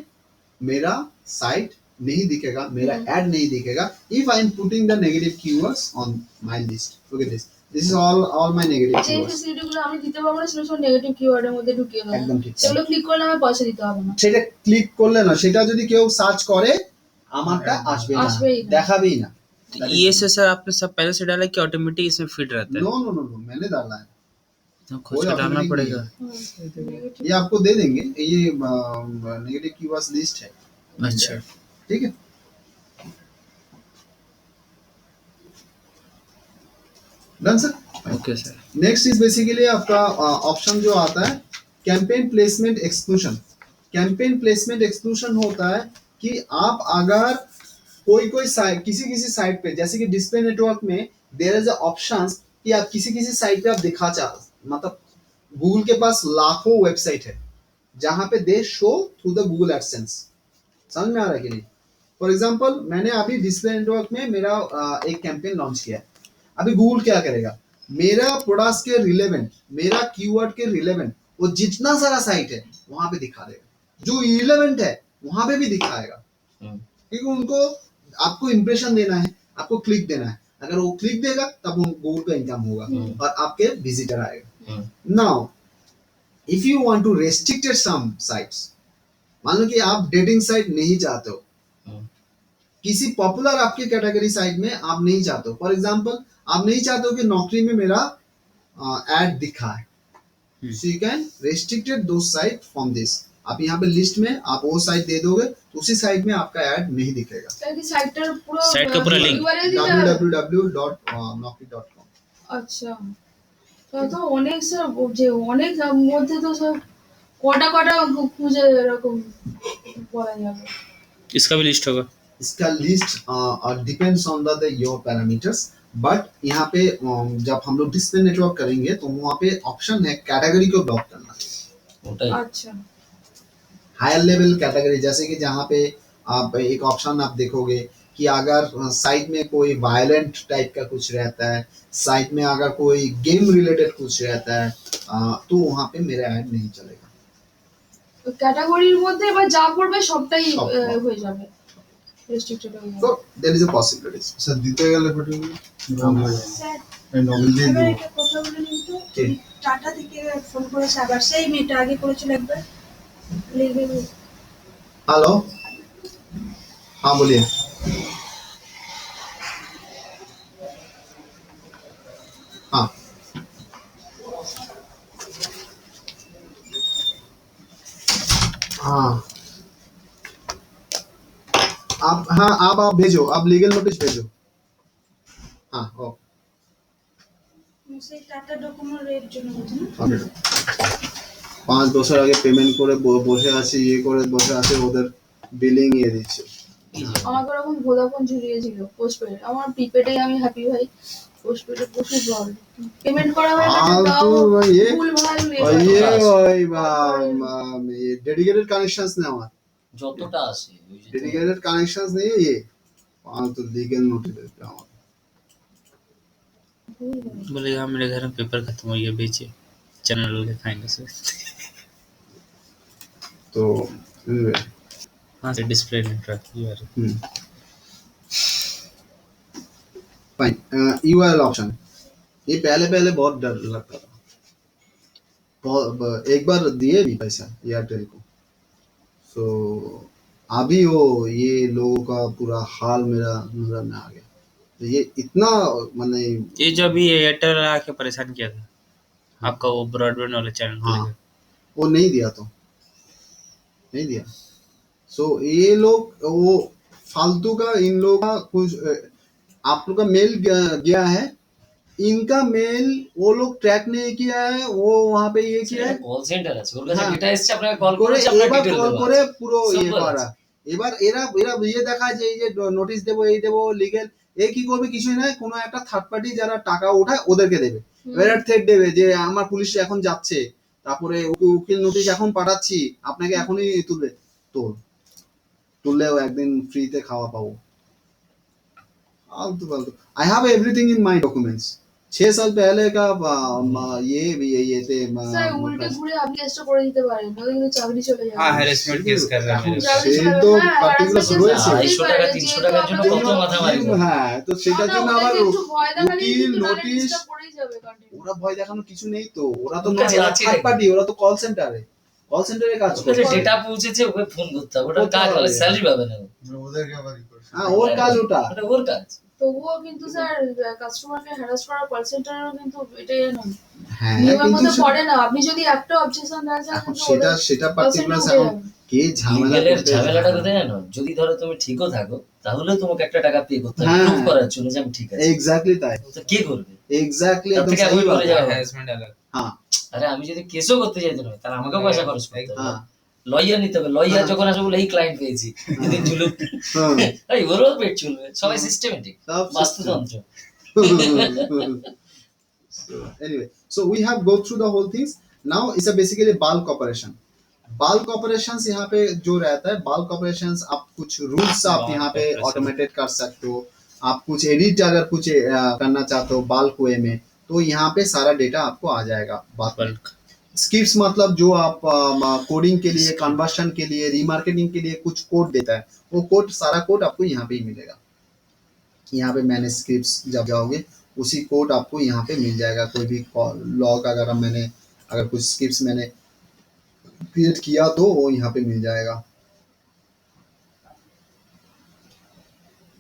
मेरा साइट नहीं दिखेगा, मेरा ऐड नहीं दिखेगा। If I am putting the negative keywords on my list, look at this, this is all my negative যে keywords। ফ্যাসিলিটিগুলো আমি দিতে পারবো না সেগুলো সব নেগেটিভ কিওয়ার্ডের মধ্যে ঢুকিয়ে দেবো, একদম ঠিক। সেগুলো ক্লিক করলে আমার পয়সা দিতে হবে না। সেটা ক্লিক করলে না, সেটা যদি কেউ সার্চ করে আমারটা আসবে না, আসবেই না। দেখাবেই না। ये से सर आपने सब पहले से डाला कि ऑटोमेटिक इसमें फिट रहता है? नो नो नो नो, मैंने डाला है, तो खुद से डालना automatic पड़ेगा। नेगेटिव ये आपको दे देंगे, ये नेगेटिव कीवर्ड्स लिस्ट है, अच्छा ठीक है। Done sir. Okay sir. Next is basically आपका ऑप्शन जो आता है campaign placement exclusion. Campaign placement exclusion होता है कि आप अगर कोई साइट किसी साइट पे, जैसे कि डिस्प्ले नेटवर्क में देयर इज ऑप्शन कि आप किसी साइट पे आप दिखा मतलब गूगल के पास लाखों वेबसाइट है जहां पे दे show through the Google AdSense, समझ में आ रहा है कि नहीं। फॉर एग्जांपल मैंने अभी डिस्प्ले नेटवर्क में मेरा एक कैंपेन लॉन्च किया है, अभी गूगल क्या करेगा, मेरा प्रोडक्ट्स के रिलेवेंट, मेरा कीवर्ड के रिलेवेंट वो जितना सारा साइट है वहां पे दिखा देगा, जो रिलेवेंट है वहां पे भी दिखाएगा, क्योंकि उनको आपको इंप्रेशन देना है, आपको क्लिक देना है। अगर वो क्लिक देगा तब गूगल का इनकम होगा और आपके विजिटर आएगा। Now if you want to restricted some sites, मान लो कि आप डेटिंग साइट नहीं चाहते हो, किसी पॉपुलर आपके कैटेगरी साइट में आप नहीं चाहते हो, फॉर एग्जांपल आप नहीं चाहते हो कि नौकरी में मेरा एड दिखा है, सो यू कैन रेस्ट्रिक्टेड दो साइट फ्रॉम दिस। आप यहाँ पे लिस्ट में आप वो साइट दे दोगे तो उसी साइट में आपका ऐड नहीं दिखेगा। তাই কি সাইটটার পুরো সাইট का पूरा link। URL দিতে হবে? www.naukri.com। আচ্ছা, তো তো অনেক স্যার যে অনেক মধ্যে তো সব কটা কটা খুঁজে এরকম বলা যাবে। इसका भी लिस्ट होगा। इसका list depends on the your parameters, but यहाँ पे जब हम लोग डिस्प्ले नेटवर्क करेंगे तो वहाँ पे ऑप्शन है कैटेगरी को ब्लॉक करना। ওটাই আচ্ছা, हायर लेवल कैटेगरी, जैसे कि जहाँ पे आप एक ऑप्शन आप देखोगे कि अगर साइट में कोई वायलेंट टाइप का कुछ रहता है, साइट में अगर कोई गेम रिलेटेड कुछ रहता है, तो वहाँ पे मेरा ऐड नहीं चलेगा। ক্যাটাগরির মধ্যে এবার যা পড়বে সবটাই সব। হয়ে যাবে, রেস্ট্রিক্টেড হয়ে So যাবে। there is a possibility. Sir দিতে গেলে পার্টিকুলার স্যার নভেল দিয়ে এবার দেবো। একটা কথা বলে নিন তো, কে? টাটা থেকে ফোন করেছে আবার, সেই মেয়েটা আগে করেছিল একবার, লেগে हेलो, हाँ बोलिए। हाँ हाँ आप भेजो, आप लीगल नोटिस भेजो। हाँ ओ সেই টাটা ডকুমেন্টের জন্য বলছেন না? ওকে। 5 বছর আগে পেমেন্ট করে বসে আছে, ইয়ে করে বসে আছে, ওদের বিলিং ইয়ে দিচ্ছে। আমাকে ওরকম ভোদাফোন ঝুলিয়েছিল পোস্টপেড, আমার প্রিপেডে আমি হ্যাপি ভাই, পোস্টপেডে প্রচুর প্রবলেম, পেমেন্ট করা হয়ে গেছে তাও ফালতু ये ভুলভাল और ये লেখা। ওই ये डेडिकेटेड कनेक्शंस नहीं हमारे, যতটা আছে ওই যে डेडिकेटेड कनेक्शंस नहीं है ये, फालतू लीगल नोटिस देते हैं हमारे। बोलेगा मेरे घर में पेपर खत्म हो गया, बेचे चैनल के फाइनल से। तो anyway, हाँ से डिस्प्ले नेटवर्क यार। फाइन। यूआरएल ऑप्शन, ये पहले पहले बहुत डर लगता था, एक बार दिए भी पैसा एयरटेल को, सो अभी वो ये लोगों का पूरा हाल मेरा नजर में आ गया। तो ये इतना माने ये जो अभी एयरटेल आके परेशान किया था आपका वो ब्रॉडबैंड वाला चैनल को हाँ, लेकर। वो नहीं दिया तो नहीं दिया। सो ये लोग वो फालतू का, इन लोग का कुछ आप लोग का मेल गया है, इनका मेल वो लोग ट्रैक नहीं किया है, वो वहाँ पे ये किया है কল সেন্টার আছে, ওর কাছে হ্যাঁ। ডেটা এসছে, আপনাকে কল করে করেছে, আপনার এবার ডিটেইল কল দেওয়া করে আছে। পুরো ইয়ে Simple করা। এবার এরা এরা ইয়ে দেখায় যে এই যে নোটিশ দেবো, এই দেবো লিগেল, এ কি করবে কিছুই নয়, কোনো একটা থার্ড পার্টি যারা টাকা ওঠায় ওদেরকে দেবে, এবার থ্রেট দেবে যে আমার পুলিশ এখন যাচ্ছে, তারপরে উকিল নোটিশ এখন পাঠাচ্ছি, আপনাকে এখনই তুলবে, তুললেও একদিন ফ্রিতে খাওয়া পাবো। फालतू फालतू। I have everything in my documents. 6 साल पहले का ये भी ये थे স্যার উল্টে ঘুরে আপনি কেসটা করে দিতে পারেন, নইলে কিন্তু চাকরি চলে যাবে। हाँ हैरेसमेंट केस कर रहा है मेरे ऊपर। চাকরি সে চলে তো যাবে, হ্যাঁ, particular harassment রয়েছে। case 250 টাকা 300 টাকার জন্য কত মাথা মারি করে। হ্যাঁ, তো সেটার জন্য আবার একটু ভয় দেখালেই উকিল কিন্তু নাহলে নোটিশ, ডিস্টার্ব করেই যাবে কন্টিনিউ। ওরা ভয় দেখানো কিছু নেই তো, ওরা তো ওর কাছে আছে থার্ড নাকি? পার্টি, ওরা তো কল সেন্টারে কাজ ওর করে। কাছে ডেটা পৌঁছেছে, ওকে ফোন করতে হবে, ওটা করতে কাজ, হবে। স্যালারি পাবে না ও। ওদেরকে আবার ই করছে। হ্যাঁ, ওর কাজ ওটা। ওটা ওর কাজ। তবুও কিন্তু স্যার কাস্টমারকে হ্যারাস করা কল সেন্টারেরও কিন্তু এটাই না, হ্যাঁ, নিয়মের কিন্তু মধ্যে পড়ে না। আপনি যদি একটা অবজেকশন দেন স্যার এখন কিন্তু সেটা ওদের সেটা call পার্টিকুলার center উঠে এখন যাবে। কে ঝামেলা লিগেলের করতে ঝামেলাটা কোথায় জানো? যদি ধরো তুমি ঠিকও থাকো, তাহলে তোমাকে একটা টাকা পে করতে হবে হ্যাঁ। প্রুফ করার জন্য যে আমি ঠিক আছি। এক্স্যাক্টলি তাই, তো কে করবে? এক্স্যাক্টলি তার একদম থেকে সহি আমি বাত বলে যাবো। हैरेसमेंट अलग। হ্যাঁ আরে আমি যদি কেসও করতে চাইতে নয়, তাহলে আমাকেও পয়সা খরচ করতে হবে, হ্যাঁ লয়ার নিতে হবে। লয়ার হ্যাঁ। যখন আসবে বলে এই ক্লায়েন্ট পেয়েছি, যদি জুলুম, হ্যাঁ, এই ওরও পেট চলবে, সবাই হ্যাঁ। সিস্টেমেটিক, সব বাস্তুতন্ত্র। So, anyway, so we have go through the whole things. Now it's a basically bulk operation. Bulk operations यहाँ पे जो रहता है, bulk operations आप कुछ rules आप Bulk यहाँ पे operation। ऑटोमेटेड कर सकते हो। आप कुछ एडिट अगर कुछ करना चाहते हो bulk वे में, तो यहाँ पे सारा डेटा आपको आ जाएगा bulk में। बल्क स्क्रिप्ट्स मतलब जो आप कोडिंग के लिए, कन्वर्शन के लिए, रीमार्केटिंग के लिए कुछ कोड देता है, वो कोड, सारा कोड आपको यहाँ पे ही मिलेगा। यहाँ पे मैंने स्क्रिप्ट्स जब जाओगे उसी कोड आपको यहाँ पे मिल जाएगा। कोई भी लॉग अगर कुछ स्क्रिप्ट्स मैंने क्रिएट किया तो वो यहाँ पे मिल जाएगा।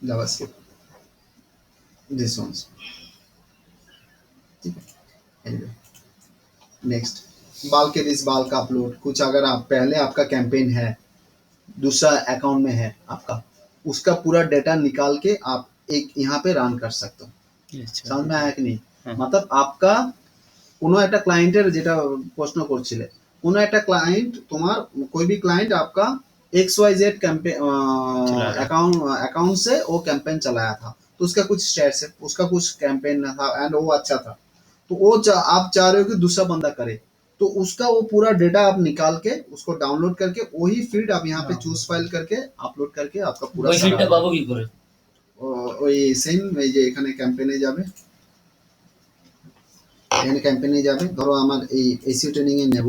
जावास्क्रिप्ट, दिस वंस, ठीक है। एनीवे, नेक्स्ट, बाल के दिस बाल का अपलोड। कुछ अगर आप पहले आपका कैंपेन है, दूसरा अकाउंट में है आपका, उसका पूरा डेटा निकाल के आप एक यहाँ पे रन कर सकते हो। अच्छा समझ में आया कि नहीं? हाँ। मतलब आपका কোনো একটা ক্লায়েন্টের যেটা প্রশ্ন করছিলে, কোনো একটা ক্লায়েंट তোমার कोई भी क्लाइंट आपका XYZ कैंपेन चला रहा है। अकाउंट से वो कैंपेन चलाया था, तो उसका कुछ स्टेट्स है, उसका कुछ कैंपेन था एंड वो अच्छा था, तो वो आप चाह रहे हो कि दूसरा बंदा करे, तो उसका वो पूरा डेटा आप निकाल के उसको डाउनलोड करके वही फीड आप यहाँ पे चूज फाइल करके अपलोड करके आपका पूरा ওই ফিডটা পাবো কি করে? ওই সেম এই যে এখানে ক্যাম্পেইনে যাবে, এখানে ক্যাম্পেইনে যাবে, ধরো আমার এই এসইও ট্রেনিং এ নেব,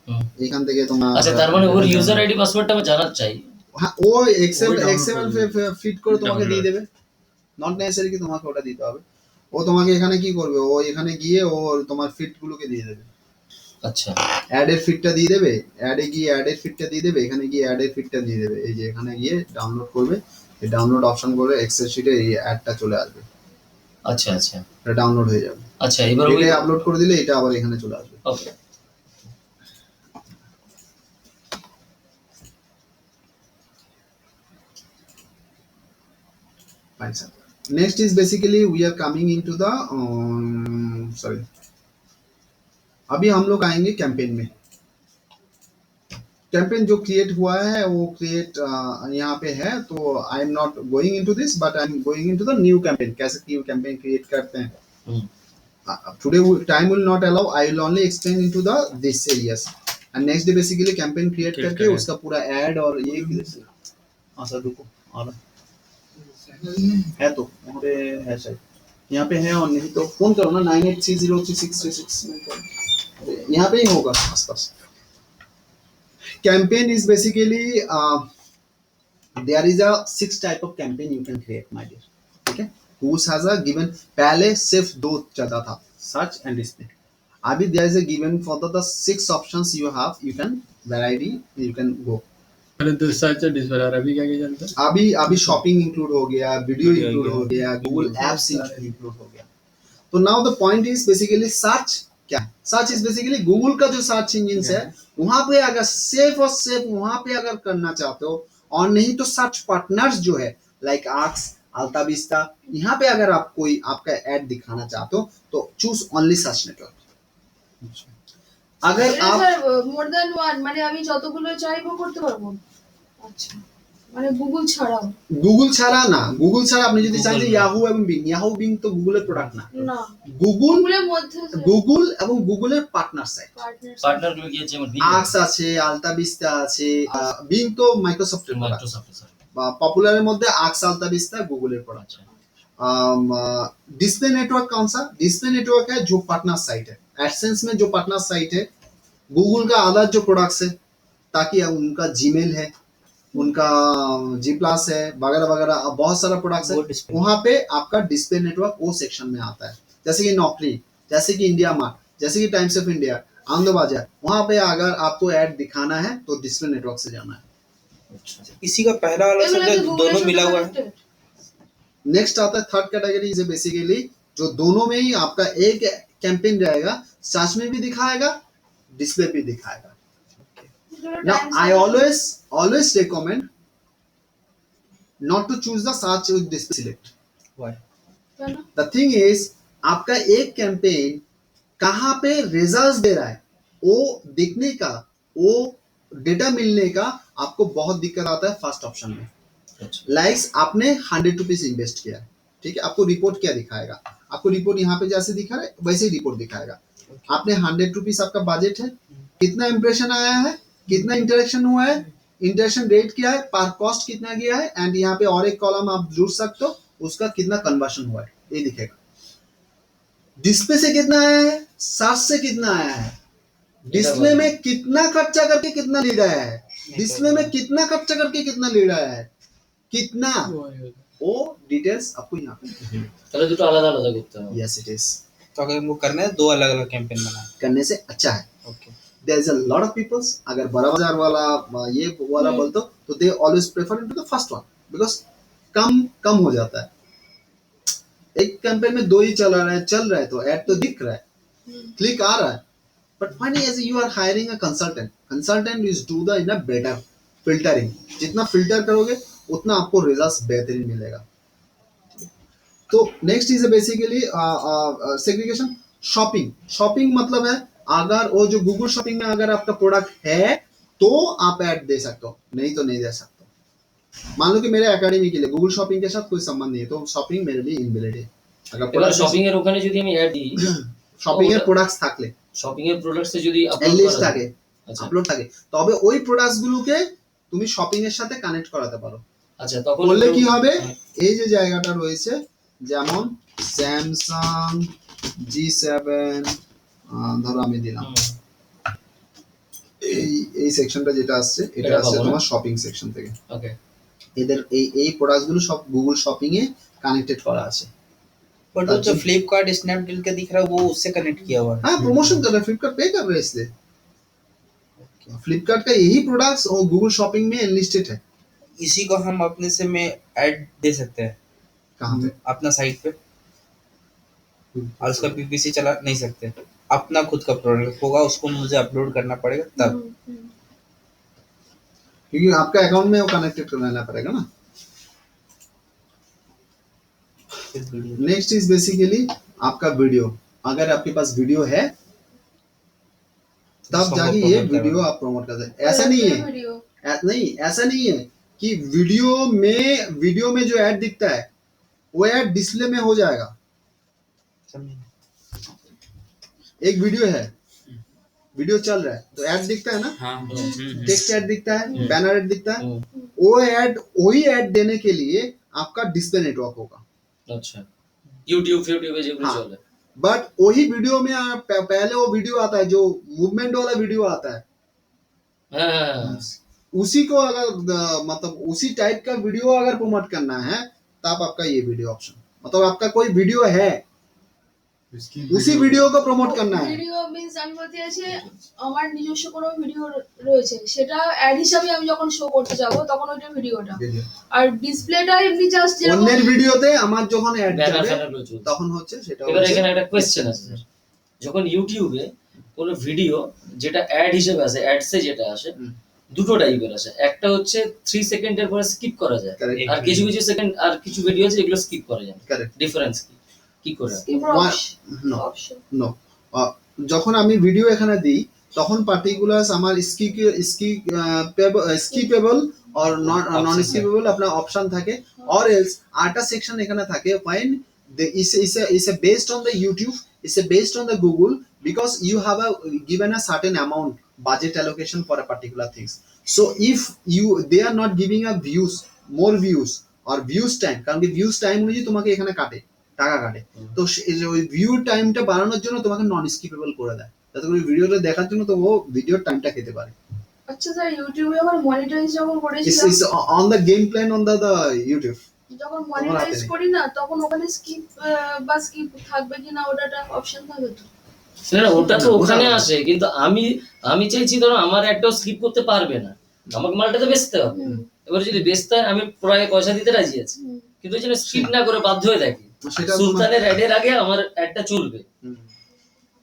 হুম। এখান থেকে তোমার আচ্ছা, তার মানে ওর ইউজার আইডি পাসওয়ার্ডটা আমি জানার চাই। হ্যাঁ, ও এক্সএমএল ওই download এক্সএমএল করবে। ফিট করে তোমাকে দিয়ে Download। দেবে, নট নেসেসারি কি তোমাকে ওটা দিতে হবে। ও তোমাকে এখানে কি করবে, ও এখানে গিয়ে ও তোমার ফিট গুলোকে দিয়ে দেবে, আচ্ছা, অ্যাড এর ফিটটা দিয়ে দেবে, অ্যাডে গিয়ে অ্যাড এর ফিটটা দিয়ে দেবে, এখানে গিয়ে অ্যাড এর ফিটটা দিয়ে দেবে, এই যে এখানে গিয়ে ডাউনলোড করবে, এই ডাউনলোড অপশন করে এক্সেল শিটে এই অ্যাডটা চলে আসবে, আচ্ছা, আচ্ছা, এটা ডাউনলোড হয়ে যাবে, আচ্ছা, এবার ওই এটা আপলোড করে দিলে এটা আবার এখানে চলে আসবে। ওকে। Fine, sir. Next is basically we are coming into the sorry, अभी हम लोग आएंगे कैंपेन में। कैंपेन जो क्रिएट हुआ है वो क्रिएट यहाँ पे है, तो I am not going into this but I am going into the new campaign, कैसे कैंपेन क्रिएट करते हैं। হুম। Today time will not allow, I will only explain into the this areas, and next day basically campaign create Create करके करें। उसका पूरा add और ये sir रुको आ रहा है, तो वहाँ पे है शायद, यहाँ पे है, और नहीं तो फोन करो ना 98303636, यहाँ पे ही होगा आसपास। Campaign is basically there is a 6 type of campaign you can create my dear, ठीक है। Who's has a given, पहले सिर्फ 2 चलता था, सर्च एंड डिस्प्ले, अभी there is a given for the 6 options you have, you can variety you can go. पहले तो search और डिस्प्ले, और अभी क्या क्या चलता है? अभी शॉपिंग इंक्लूड हो गया, वीडियो वीडियो इंक्लूड हो हो गया, गूगल गूगल एप्स इंक्लूड हो गया। तो now the point is basically search क्या है, सर्च इज बेसिकली गूगल का जो सर्च इंजिन है, वहां पे अगर सेफ और सेफ वहां पे अगर करना चाहते हो, और नहीं तो सर्च पार्टनर्स जो है लाइक आर्क्स, अल्ता विस्टा, यहाँ पे अगर आप कोई आपका एड दिखाना चाहते हो तो चूज ओनली सर्च नेटवर्क। अगर এটা आप স্যার মোর দ্যান ওয়ান, মানে আমি যতগুলো চাইবো করতে পারবো? আচ্ছা, মানে গুগল ছাড়াও? গুগল ছাড়া না, গুগল ছাড়া আপনি যদি চান যে Google না। ইয়াহু এবং বিং, ইয়াহু বিং তো গুগলের প্রোডাক্ট না, না, গুগল, গুগলের মধ্যে গুগল এবং গুগলের পার্টনার সাইট, পার্টনার পার্টনার গুলো কি আছে আমার? আর্কস আছে, আলতা ভিস্তা আছে, বিং তো মাইক্রোসফটের প্রোডাক্ট, মাইক্রোসফট, স্যার। বা পপুলারের মধ্যে আর্কস, আলতা ভিস্তা গুগলের প্রোডাক্ট। আচ্ছা, डिस्प्ले नेटवर्क कौन सा? डिस्प्ले नेटवर्क है जो पार्टनर साइट है, एडसेंस में जो पार्टनर साइट है, गूगल का अदर जो प्रोडक्ट्स है, ताकि उनका जीमेल है, उनका जी प्लस है, वगैरह वगैरह बहुत सारा प्रोडक्ट्स है, वो display। वहां पे आपका डिस्प्ले नेटवर्क वो सेक्शन में आता है, जैसे कि नौकरी, जैसे कि इंडिया मार्ट, जैसे कि टाइम्स ऑफ इंडिया, आनंद बाजार, वहां पे अगर आपको ऐड दिखाना है तो डिस्प्ले नेटवर्क से जाना है। আচ্ছা, इसी का पहला वाला এগুলো কি शब्द গুগলের दोनों সাথে मिला हुआ है। connected? नेक्स्ट आता है थर्ड कैटेगरी, इज बेसिकली जो दोनों में ही आपका एक कैंपेन रहेगा, सर्च में भी दिखाएगा, डिस्प्ले भी दिखाएगा। Now I always recommend not to choose the search with display select. কেন? The thing is आपका एक कैंपेन कहाँ पे रिजल्ट दे रहा है, वो दिखने का, वो डेटा मिलने का आपको बहुत दिक्कत आता है फर्स्ट ऑप्शन में। আচ্ছা, लाइक्स आपने 100 रुपीज इन्वेस्ट किया है, ठीक है, आपको रिपोर्ट क्या दिखाएगा, आपको रिपोर्ट यहाँ पे जैसे दिखा रहा है वैसे ही रिपोर्ट दिखाएगा। आपने 100 रुपीज आपका बजट है, कितना इंप्रेशन आया है, कितना इंटरेक्शन हुआ है, इंटरेक्शन रेट क्या है, पर कॉस्ट कितना गया है, एंड यहाँ पे और एक कॉलम आप जुड़ सकते हो, उसका कितना कन्वर्शन हुआ है ये दिखेगा। डिस्प्ले से कितना आया है, सर्च से कितना आया है, डिस्प्ले में कितना खर्चा करके कितना लीड आया है, डिस्प्ले में कितना खर्चा करके कितना लीड आया है, कितना, वो डिटेल्स आपको यहाँ पे তাহলে দুটো আলাদা আলাদা করতে হবে। यस इट इज तो अगर वो करना है, दो अलग अलग कैंपेन बनाए। करने से अच्छा है। Okay, there is a lot of peoples, अगर बड़ा बाजार वाला ये वाला बोलते हो तो they always prefer into the first one, because कम हो जाता है। एक कैंपेन में 2 ही चल रहा है तो ऐड तो दिख रहा है, क्लिक आ रहा है, but finally as you are hiring a consultant is do the in a better filtering. जितना फिल्टर करोगे उतना आपको रिजल्ट्स बेहतरीन मिलेगा। तो next is basically segregation. Shopping मतलब है अगर वो जो गूगल शॉपिंग में अगर आपका प्रोडक्ट है तो आप ऐड दे सकते हो, नहीं तो नहीं दे सकते। मान लो कि मेरे एकेडमी के लिए गूगल शॉपिंग के साथ कोई संबंध नहीं है, तो शॉपिंग मेरे लिए इनवैलिड है। अगर এবার শপিং এর ওখানে যদি আমি অ্যাড দিই, শপিং এর প্রোডাক্টস থাকলে, শপিং এর প্রোডাক্টসে যদি লিস্ট থাকে, আচ্ছা আপলোড থাকে, তবে ওই প্রোডাক্টস গুলোকে তুমি শপিং এর সাথে কানেক্ট করাতে পারো। আচ্ছা তখন বললে কি হবে, এই যে জায়গাটা রয়েছে যেমন স্যামসাং G7, ধরো আমি দিলাম এই সেকশনটা যেটা আসছে এটা এটা আসছে পাবো না? তোমার শপিং সেকশন থেকে। ওকে এদের এই প্রোডাক্টস গুলো সব গুগল শপিং এ কানেক্টেড করা আছে। बट वो जो फ्लिपकार्ट स्नैपडील का दिख रहा है वो उससे कनेक्ट किया हुआ है। हाँ प्रमोशन कर रहा है, फ्लिपकार्ट पे कर रहा है इसलिए। फ्लिपकार्ट का यही प्रोडक्ट्स और गूगल शॉपिंग में एनलिस्टेड है। इसी को हम अपने से में ऐड दे सकते हैं कहाँ पे? अपना साइट पे, और उसका पीपीसी चला नहीं सकते। अपना खुद का प्रोडक्ट होगा, उसको मुझे अपलोड करना पड़ेगा तब। क्योंकि आपका अकाउंट में वो कनेक्टेड करना पड़ेगा ना। नेक्स्ट इज बेसिकली आपका वीडियो। अगर आपके पास वीडियो है तब उसको जाके हम ये promote वीडियो करेंगे। आप प्रमोट कर सकते हैं। ऐसा नहीं है, नहीं ऐसा नहीं है कि वीडियो में जो ऐड दिखता है वो ऐड डिस्प्ले में हो जाएगा। एक वीडियो है, वीडियो चल रहा है तो ऐड दिखता है ना, हाँ टेक्स्ट ऐड दिखता है, बैनर ऐड दिखता है, वो ऐड वही ऐड देने के लिए आपका डिस्प्ले नेटवर्क होगा। আচ্ছা ইউটিউব ফিউটিউবে যেগুলো हाँ। চলে बट वही वीडियो में पहले वो वीडियो आता है जो मूवमेंट वाला वीडियो आता है, হ্যাঁ उसी को अगर मतलब उसी टाइप का वीडियो अगर प्रमोट करना है तब आपका ये वीडियो ऑप्शन, मतलब आपका कोई वीडियो है उसी वीडियो को प्रमोट करना है। ভিডিও মিন্স আমি বলতে চাইছি আমার নিজস্ব কোনো ভিডিও রয়েছে, সেটা অ্যাড হিসাবে আমি যখন শো করতে যাব তখন ওইটা ভিডিওটা, আর ডিসপ্লেটা এমনি জাস্ট যেরকম অন্যের ভিডিওতে আমার যখন অ্যাড ব্যানার যাবে ফ্যানারগুলো চলছে। তখন হচ্ছে সেটা এবার হচ্ছে এখানে একটা কোয়েশ্চেন আছে স্যার, যখন ইউটিউবে কোনো ভিডিও যেটা অ্যাড হিসেবে আসে, অ্যাডসে যেটা আসে দুটো টাইপের আছে। একটা হচ্ছে 3 সেকেন্ডের পরে স্কিপ করা যায়, Correct. আর কিছু কিছু সেকেন্ড আর কিছু ভিডিও আছে যেগুলো স্কিপ করা যায়। Correct. ডিফারেন্স কি করে? নো অপশন নো যখন আমি ভিডিও এখানে দিই তখন পার্টিকুলার আমার স্কিপেবল और নন স্কিপেবল আপনার অপশন থাকে, और एल्स আরেকটা সেকশন এখানে থাকে when is a based on the YouTube, is a based on the Google, because you have a given a certain amount budget allocation for a particular things. So if they are not giving a more views or views time, কারণ কি views time অনুযায়ী তোমাকে এখানে টাকা কাটে, তো ওই view টাইমটা বাড়ানোর জন্য তোমাকে নন স্কিপেবল করে দেয়, যাতে করে ভিডিওটা দেখার জন্য তো ও ভিডিওর টাইমটা খেতে পারে। আচ্ছা স্যার, ইউটিউবে যখন মনিটাইজ যখন It's করেছিলাম, on the game plan on the YouTube. যখন মনিটাইজ করি না তখন ওখানে স্কিপ বা স্কিপ থাকবে কিনা ওটা অপশন থাকবে তো? না ওটা তো ওখানে আসে, কিন্তু আমি চাইছি ধরো আমার একটাও স্কিপ করতে পারবে না, আমাকে মালটা তো বেচতে হবে। এবার যদি বেচতে হয় আমি প্রায় পয়সা দিতে রাজি আছি, কিন্তু ওই জন্য স্কিপ না করে বাধ্য হয়ে থাকি। সেটা সুলতানের অ্যাডের আগে আমার অ্যাডটা চলবে,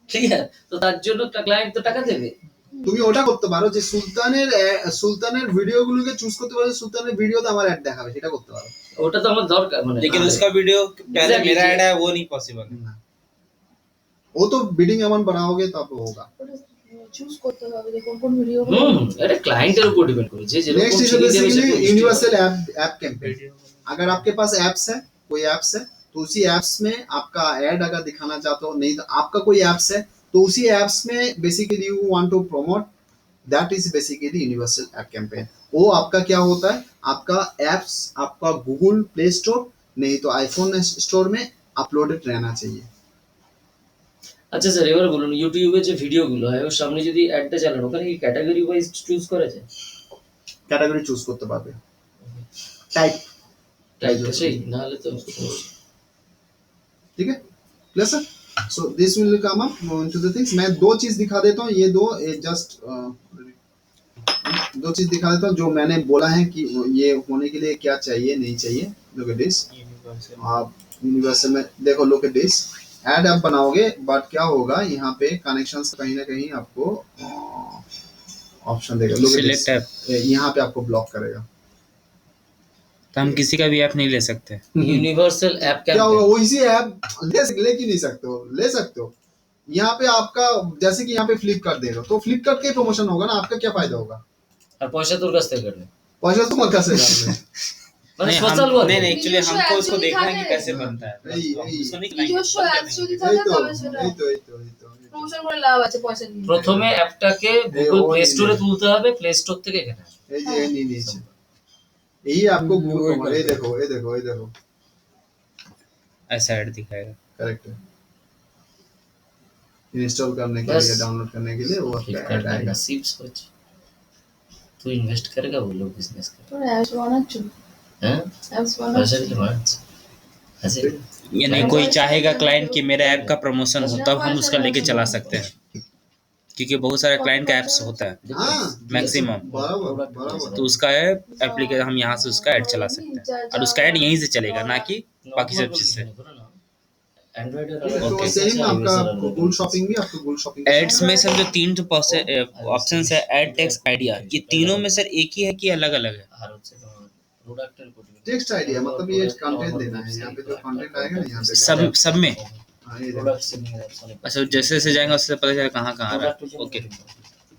ঠিক আছে? তো তার জন্য ক্লায়েন্ট তো টাকা দেবে। তুমি ওটা করতে পারো যে সুলতানের ভিডিওগুলোকে চুজ করতে পারো, সুলতানের ভিডিওতে আমার অ্যাড দেখাবে, সেটা করতে পারো। ওটা তো আমার দরকার, মানে लेकिन उसका वीडियो पहले मेरा ऐड है वो नहीं पॉसिबल है। वो तो बिडिंग अमाउंट बढ़ाओगे तब होगा। চুজ করতে হবে যে কোন কোন ভিডিও। এটা ক্লায়েন্টের উপর ডিপেন্ড করে, যে যেরকম नेक्स्ट इज চিনি দেবে बेसिकली সেরকম यूनिवर्सल ऐप कैंपेन। अगर आपके पास एप्स है, कोई एप्स है, तो उसी एप्स में आपका ऐड अगर दिखाना चाहते हो, नहीं तो आपका कोई एप्स है तो उसी एप्स में basically you want to promote, that is basically universal app campaign. वो आपका क्या होता है, आपका एप्स आपका गूगल प्ले स्टोर नहीं तो आईफोन स्टोर में अपलोडेड रहना चाहिए। আচ্ছা স্যার, এবার বলুন ইউটিউবে যে ভিডিওগুলো হয় ওর সামনে যদি অ্যাডটা চালানো, ওখানে কি ক্যাটাগরি ওয়াইজ চুজ করা যায়? कैटेगरी चूज करते पारबे, टाइप টাইপটা সেই না হলে তো ठीक है clear sir. So this will come up into the things. मैं दो चीज दिखा देता हूँ, ये दो जस्ट दो चीज दिखा देता हूँ जो मैंने बोला है कि ये होने के लिए क्या चाहिए नहीं चाहिए। लुक एट दिस, आप यूनिवर्सल में देखो, लुक एट दिस, ऐड आप बनाओगे बट क्या होगा यहाँ पे कनेक्शंस कहीं ना कहीं आपको ऑप्शन देगा। Look at select app, this, यहाँ पे आपको ब्लॉक करेगा। तो हम किसी का भी ऐप नहीं ले सकते। यूनिवर्सल ऐप क्या होगा, कैंपेन। वो इसी ऐप ले क्यों नहीं सकते हो, ले सकते हो। यहाँ पे आपका जैसे कि यहाँ पे फ्लिपकार्ट दे रहे हो तो फ्लिपकार्ट के प्रमोशन होगा ना, आपका क्या फायदा होगा? আর পয়সা তোর কাছ থেকে কাটবে पैसा तुम कैसे कर মানে नहीं, সোশ্যাল हम ওয়ার্ক। नहीं नहीं एक्चुअली নিজস্ব हमको app उसको যদি देखना है कि থাকে, कैसे बनता है। यही- हम यही- उसको नहीं लाएंगे, নিজস্ব बंद অ্যাপস करेंगे। যদি यही থাকে तो তবে সেটা यही तो প্রমোশন করে লাভ আছে পয়সা দিয়ে। প্রথমে অ্যাপটাকে গুগল ওই প্লে নিয়ে স্টোরে নেয়। তুলতে হবে, প্লে স্টোর থেকে এখানে আসবে। ये नहीं नीचे, यही आपको गूगल, ये देखो ये देखो ये देखो, ऐसा ऐड दिखाएगा। करेक्ट है। इंस्टॉल करने के बस। लिए, डाउनलोड करने के लिए वो आपका फ्लिपकार्ट ऐड में आएगा। नसीब सोच, तू इन्वेस्ट करेगा वो लोग बिजनेस कर, তোর অ্যাপস বানাচ্ছো, हैं অ্যাপস पैसा বানাচ্ছো। भी मार्च ऐसे। यानी कोई चाहेगा क्लाइंट कि मेरा ऐप का प्रमोशन हो तब हम उसका लेके चला सकते हैं, क्योंकि बहुत सारे क्लाइंट का ऐप्स होता है हाँ मैक्सिमम, बराबर बराबर। तो उसका एप्लीकेशन हम यहाँ से उसका ऐड चला सकते हैं और उसका ऐड यहीं से चलेगा, ना कि बाकी सब चीज से। एंड्रॉइड तो सेम आपका गूगल शॉपिंग भी, आपको गूगल शॉपिंग एड्स में सर जो तीन ऑप्शन है, ऐड, टेक्स्ट, आइडिया, ये तीनों में सर एक ही है कि अलग अलग है? আর হচ্ছে প্রোডাক্টের কোটিং टेक्स्ट आइडिया मतलब ये कंटेंट देना है, यहाँ पे जो कंटेंट आएगा ना यहाँ पे सब में? हाँ, ये देखो। প্রোডাক্ট সেলিং এর অপশন अच्छा, जैसे जैसे जाएंगे उससे पता चलेगा कहाँ कहाँ आ रहा है। ओके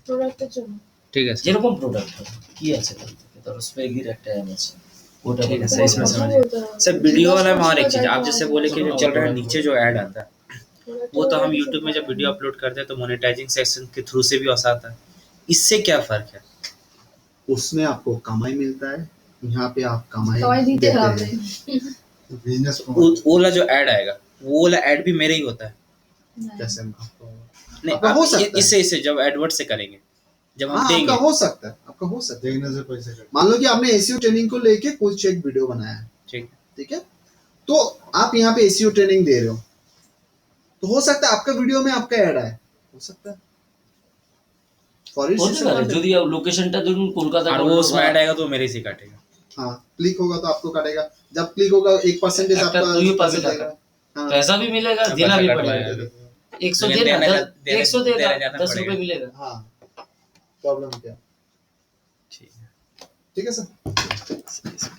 প্রোডাক্টের জন্য ठीक है सर। যেরকম প্রোডাক্ট হবে কি আছে তার থেকে, ধরো স্প্যাগির একটা অ্যাপ আছে ওটা ठीक है বলে सर, इसमें समझ गया। सर वीडियो वाला में और एक चीज, आप जैसे बोले कि जो चल रहा है नीचे जो ऐड आता है, वो तो हम YouTube में जब वीडियो अपलोड करते हैं तो मोनेटाइजिंग सेक्शन के थ्रू से भी आता है, इससे क्या फर्क है? उसमें आपको कमाई मिलता है, यहाँ पे आप कमाई সবাই দিতে देते হবে। हैं। बिजनेस वो वाला जो ऐड आएगा, वो वाला ऐड भी मेरा ही होता है? कैसे आपको नहीं, आपका हो आप सकता है। इससे जब एडवर्ड से करेंगे, जब हम हाँ, देंगे। आपका हो सकता है, आपका हो सकता है। देखने से पैसे कट मान लो कि आपने एसीओ ट्रेनिंग को लेके कुछ एक वीडियो बनाया है, ठीक है। ठीक है, तो आप यहाँ पे एसीओ ट्रेनिंग दे रहे हो, तो हो सकता है आपका वीडियो में आपका ऐड आए, हो सकता है। For হতে instance, পারে যদি লোকেশনটা ধরুন কলকাতা और वो उसमें ऐड आएगा तो मेरे से काटेगा। हाँ, क्लिक होगा तो आपको काटेगा, जब क्लिक होगा 1% একটা आपका তুইও পাশে देगा। থাকা। हाँ, पैसा भी मिलेगा, देना भी पैसा पड़ेगा। कटवाएगा। 100 लेकिन देना, देना- देना- 100 देगा, देना जाना 10 रुपए पड़ेगा। मिलेगा। हाँ, प्रॉब्लम क्या, ठीक है। ठीक है सर।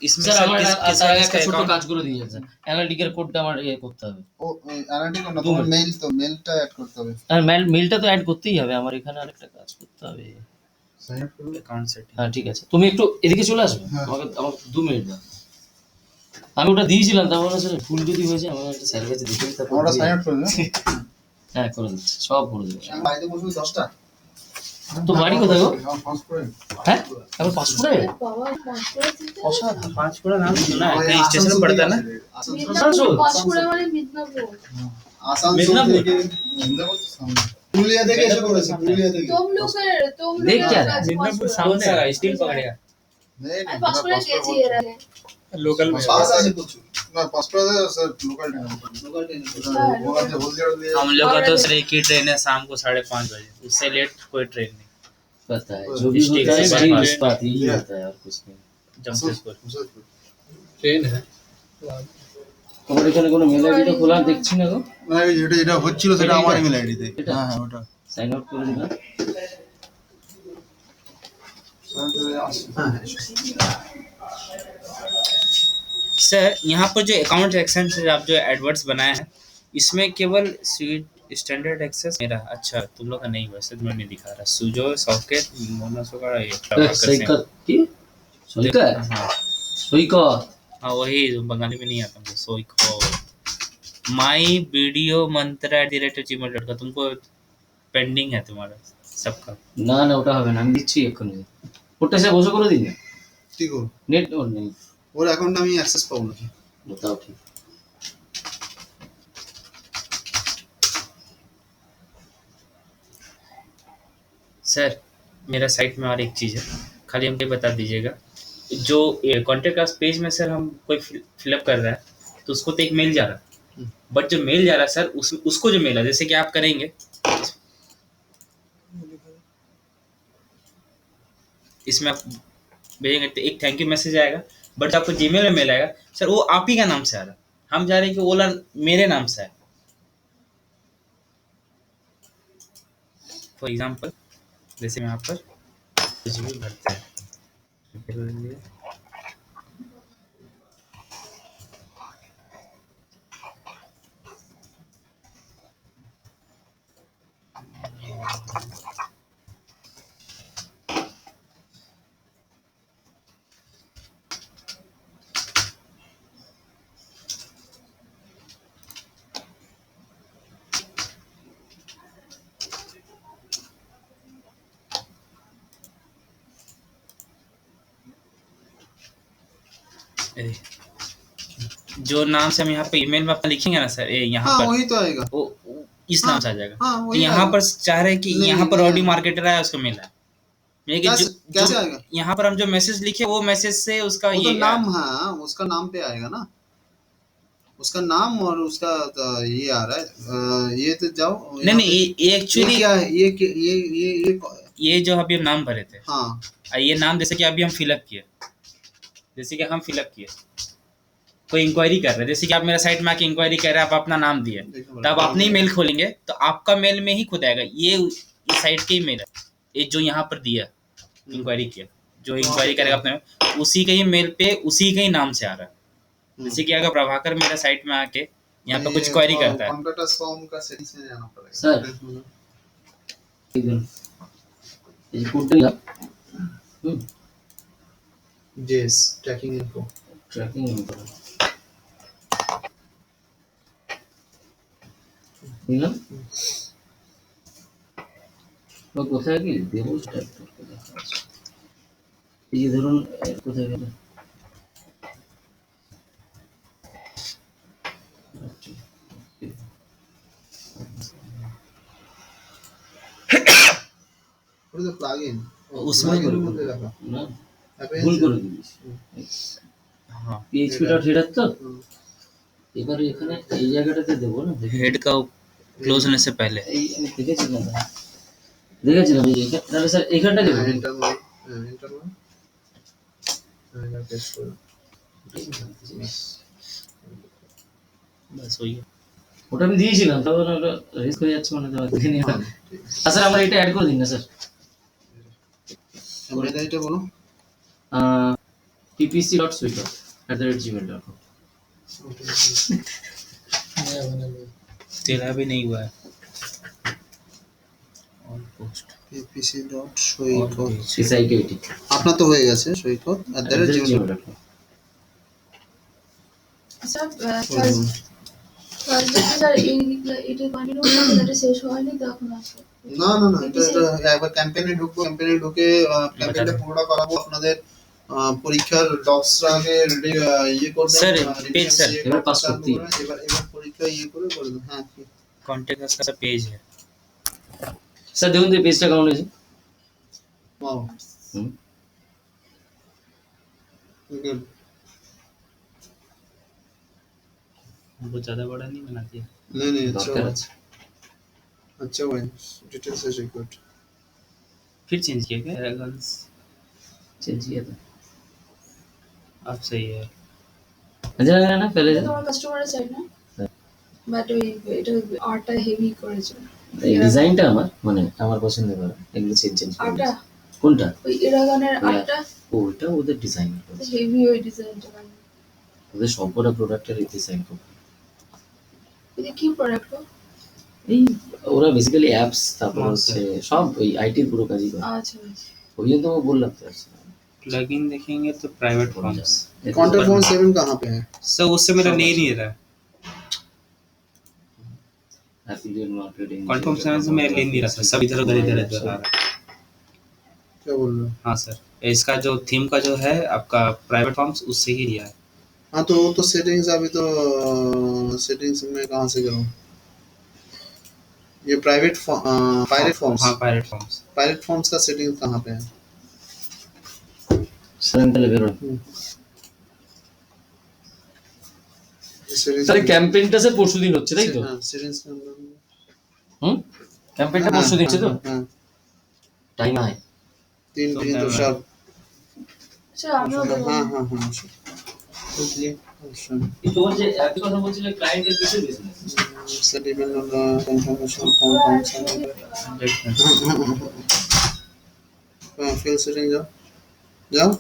इसमें স্যার सर আমার किस তার আগে একটা ছোট account- কাজ করে দিয়ে স্যার, অ্যানালিটিকের কোডটা আমার ইয়ে করতে হবে। ও অ্যানালিটিক না, তোমার মেইল তো মেইলটা অ্যাড করতে হবে। আর মেলটা তো অ্যাড করতেই হবে, আমার এখানে আরেকটা কাজ করতে হবে। साइन अप करो account setting। হ্যাঁ ঠিক আছে, তুমি একটু এদিকে চলে আসবে, হ্যাঁ। আমাকে 2 মিনিট দাও। আমি ওটা দিয়েছিলাম, তার মানে স্যার ভুল যদি হয়েছে আমার একটা স্যার কাছে দেখে নিতে আমরা সাইন আপ করে দেব হ্যাঁ করে দিচ্ছি, সব করে দেবো। বাড়িতে বসে 10টা তো বাড়ি কোথায় গো? हम पास করে হ্যাঁ এখন 500 টাকা? বাবা পাঁচকুড়া থেকে पांचकुड़ा नाम सुना है, कहीं स्टेशन में पड़ता है ना? মিদনাপুর, পাঁচকুড়া মানে মিদনাপুর। आसानसोल मिदनापुर। থেকে জিন্দাবাদ সামনে पुरुलिया থেকে এসে পড়েছে, पुरुलिया থেকে। তমলুকের দেখ क्या কাছে मिदनापुर পাঁচকুড়া। सामने है, स्टील पकड़ेगा। नहीं আমি नहीं পাঁচকুড়া গেছি এর আগে। लोकल में पास আছে প্রচুর। ना पास पर sir local train local train वहां से होल्डियर लिए हम लोग का तो सर एक ही ट्रेन है शाम को 5:30 बजे, उससे लेट कोई ट्रेन नहीं। पता है जो भी होता है सही इस्पात यही होता है और कुछ नहीं। जमशेदपुर ট্রেন है তোমার এখানে কোনো মেল আইডিটা খোলা দেখছি না গো, মানে যেটা যেটা হচ্ছিল সেটা আমার ইমেল আইডি তে এটা? হ্যাঁ হ্যাঁ ওটা সাইন আউট করে দিলাম। सर यहाँ पर जो अकाउंट सेक्शन से आप जो एडवर्ड्स बनाए हैं, इसमें केवल स्वीट स्टैंडर्ड एक्सेस मेरा, अच्छा तुम लोग का नहीं, वैसे तो मैं नहीं दिखा रहा, सुजो सॉकेट मोनोसो का ये সৈকত কি সৈকত हाँ সৈকত हाँ वही बंगाली में नहीं आता मुझे, सोइको माई वीडियो मंत्रा @gmail.com, तुमको पेंडिंग है तुम्हारा सबका। না না ওটা হবে না, আমি দিচ্ছি এক্ষুনি। ওটা সে বসে করে দিন, কি করব, নেট ওর নেই, ওর অ্যাকাউন্ট আমি অ্যাক্সেস পাবো না। बताओ ठीक। सर मेरा साइट में और एक चीज़ है, खाली हमको ये बता दीजिएगा, जो कॉन्टेक्ट अस पेज में सर हम कोई फिलअप कर रहा है तो उसको तो एक मेल जा रहा है, बट जो मेल जा रहा है सर उसको जो मेल है, जैसे कि आप करेंगे इसमें आप भेजेंगे तो एक थैंक यू मैसेज आएगा, बट आपको जीमेल में मेल आएगा सर वो आप ही का नाम से आ रहा है, हम जा रहे हैं कि ओला मेरे नाम से है। फॉर एग्जाम्पल जैसे यहाँ पर बिजली भरते हैं, जो नाम से हम यहाँ पे ईमेल में अपना लिखेंगे ना सर, ये यहाँ हाँ पर वही तो आएगा। वो इस नाम से आ जाएगा। हाँ तो वही यहाँ आएगा। पर चाह रहे हैं कि नहीं, यहाँ पर नहीं ऑडी आएगा। मार्केटर आया उसको मिला है, लेकिन कैसे आएगा? यहाँ पर हम जो मैसेज लिखे वो मैसेज से उसका वो तो ये नाम, हाँ उसका नाम पे आएगा ना, उसका नाम और उसका तो ये आ रहा है। ये तो जाओ नहीं नहीं ये एक्चुअली क्या है ये ये जो अभी हम नाम भरे थे, हाँ ये नाम जैसे कि अभी हम फिलअप किए, जैसे कि हम फिलअप किए, कोई इंक्वायरी कर रहे हैं, जैसे कि आप मेरा साइट में आके इंक्वायरी कर रहे हैं, आप अपना नाम दिए, तो आप अपने ही मेल खोलेंगे तो आपका मेल में ही खुद आएगा, ये इस साइट के ही मेल है, ये जो यहाँ पर दिया इंक्वायरी किया, जो इंक्वायरी करेगा अपने उसी के ही मेल पे उसी के ही नाम से आ रहा है। जैसे कि अगर प्रभाकर मेरा साइट में आके यहाँ पे कुछ क्वेरी करता है, कंप्यूटर फॉर्म का सेटिंग्स में जाना पड़ेगा सर इधर ये कोड दिया जेस ट्रैकिंग इन्फो ট্র্যাকিং ইনফো দিলাম, তো কোথায় কি দেবো টাইপ করতে দেখা যাচ্ছে। এই যে ধরুন কোথায় গেল, ওটা তো প্লাগইন उसमें প্লাগইনের মধ্যে রাখা না অ্যাপে ভুল করে দিয়েছি। हाँ পিএইচপি ডট হেডার তো এবারে এখানে এই জায়গাটাতে দেবো না, हेड का क्लोज होने से पहले এই আমি দেখেছিলাম এই এখানে, তাহলে স্যার এখানটা দেবো। ইন্টারনাল এটা পেস্ট করো बस वही है। ওটা আমি দিয়েছিলাম, তখন ওটা রিস্ক হয়ে যাচ্ছে মানে দেওয়া দেখে নিয়ে। স্যার আমার এটা অ্যাড করে দিন না স্যার, মেল আইডিটা বলো ppc.sweetup@gmail.com। तेरा भी नहीं हुआ है ऑलमोस्ट apc.সৈকত SIKT আপনার তো হয়ে গেছে সৈকত @gmail.com। স্যার স্যার এটা কন্টিনিউ করতে এটা শেষ হয়নি তো এখন আছে। না না না এটা একবার ক্যাম্পেইনে ঢুকবো, ক্যাম্পেইনে ঢুকে ক্যাম্পেইনটা পুরোটা করাবো আপনাদের পরীক্ষার ডক্সটা আগে ইয়ে করবেন স্যার, পেজ স্যার, এবার পাস করতেই এবার পরীক্ষা ইয়ে করে করবেন। হ্যাঁ कॉन्टेक्ट का पेज है। স্যার দেখুন তো পেজটা কেমন হয়েছে। वाओ হুম, गुड बहुत ज़्यादा बड़ा नहीं बना दिया। नहीं नहीं अच्छा দরকার हुआ, আছে। अच्छा हुआ डिटेल्स है गुड। फिर चेंज किया क्या एरागन्स? চেঞ্জ किया था अब सही है। अच्छा लग रहा है ना पहले এটা তোমার কাস্টমারের সাইড না, বাট ওই এটা আর্টটা হেভি করেছে। এই ডিজাইনটা আমার মানে আমার পছন্দের করা, এগুলো চেঞ্জ আর্টটা কোনটা ওই এরাগানের আর্টটা ওটা ওদের ডিজাইন হেভি ওই ডিজাইনটা। ওদের সবকটা প্রোডাক্টের ডিজাইন খুব এটা কি প্রোডাক্ট? এই ওরা বেসিক্যালি অ্যাপস তারপর হচ্ছে সব ওই আইটির পুরো কাজই করে। আচ্ছা আচ্ছা ওই জন্য তো বললাম তো प्लगइन देखेंगे तो प्राइवेट फॉर्म्स कॉन्टैक्ट फॉर्म 7 कहाँ पे है? सर उससे मेरा ले नहीं रहा है, एफिलिएट मार्केटिंग कॉन्टैक्ट फॉर्म से मेरा ले नहीं रहा सर, सब इधर उधर आ रहा है। क्या बोल रहे हो? हाँ सर, इसका जो थीम का जो है आपका प्राइवेट फॉर्म्स उससे ही लिया है। हाँ तो वो तो सेटिंग्स अभी तो सेटिंग्स में कहाँ से करूँ? ये पायरेट फॉर्म्स हाँ पायरेट फॉर्म्स का सेटिंग्स कहाँ पे है? সেন্ট্রাল বের ये settings তাহলে ক্যাম্পেইনটা স্যার পরশুদিন হচ্ছে তাই তো? हाँ settings के अंदर হুম ক্যাম্পেইনটা পরশুদিন হচ্ছে তো? हाँ টাইম আয় 3 दिन तो सब স্যার আমিও দেবো हाँ हाँ हाँ sure. तो ये option. তোর যে একই কথা বলছিল ক্লায়েন্টের কিছু business So depend on the information from field setting जाओ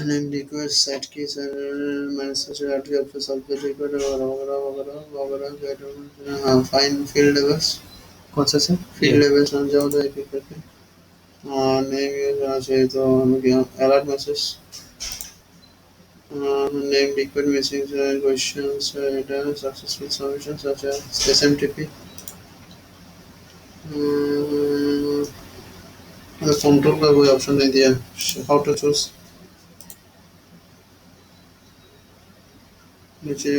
name request set keys manage article for subject record वगैरह हाँ find field levels कौन सा सर? field levels में जाओ तो एक एक करके name ये जाना चाहिए तो हमें क्या alert message name required message questions data successful submission such as SMTP control का कोई ऑप्शन नहीं दिया how to choose नीचे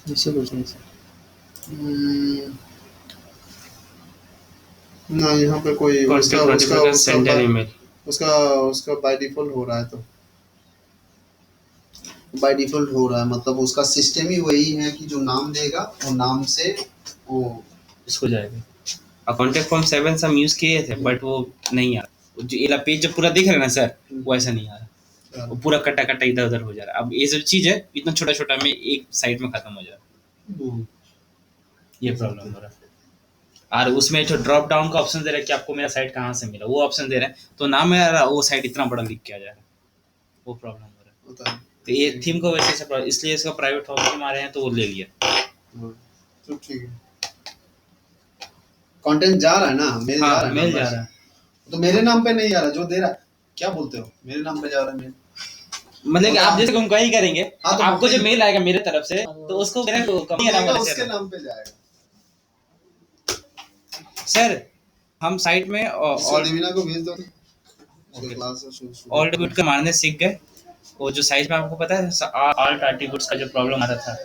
इससे कुछ नहीं सर. ना यहाँ पे कोई Contact notification sender email. उसका बाय डिफॉल्ट हो रहा है तो बाय डिफॉल्ट हो रहा है मतलब उसका सिस्टम ही वही है कि जो नाम देगा वो नाम से वो इसको जाएगा. और कॉन्टैक्ट फॉर्म 7 से हम यूज किए थे बट वो नहीं आ रहा. जो ये पेज जो पूरा दिख रहा है ना सर वो ऐसा नहीं आ रहा. वो पूरा कटा कटा इधर उधर हो जा रहा है. अब ये सब चीज है इतना छोटा छोटा में एक साइड में खत्म हो जा रहा है. ये प्रॉब्लम हो रहा है. और उसमें जो ड्रॉप डाउन का ऑप्शन दे रहा है कि आपको मेरा साइट कहाँ से मिला वो ऑप्शन दे रहा है तो नाम में आ रहा वो साइट इतना बड़ा लिख के आ जा रहा है. वो प्रॉब्लम हो रहा है. होता है तो ये थीम को वैसे से इसलिए इसका प्राइवेट हॉस्टिंग मारे हैं तो वो ले लिया. तो ठीक है कंटेंट जा रहा है ना मेल जा रहा है मेल जा रहा है. तो मेरे नाम पे नहीं जा रहा जो दे रहा क्या बोलते हो मेरे नाम पे जा रहा है मेल मतलब कि आप जैसे इंक्वायरी करेंगे हाँ, तो आपको जो मुझे- मेल आएगा मेरे तरफ से तो उसको मेरा कंपनी का नाम तो वाला उसके चल रहा नाम पे जाएगा है. सर हम साइट में इसको देवीना को भेज दो क्लास ऑल डेब्यूट का मारने सीख गए. वो जो साइज में आपको पता है ऑल्ट एट्रीब्यूट्स का जो प्रॉब्लम आ रहा था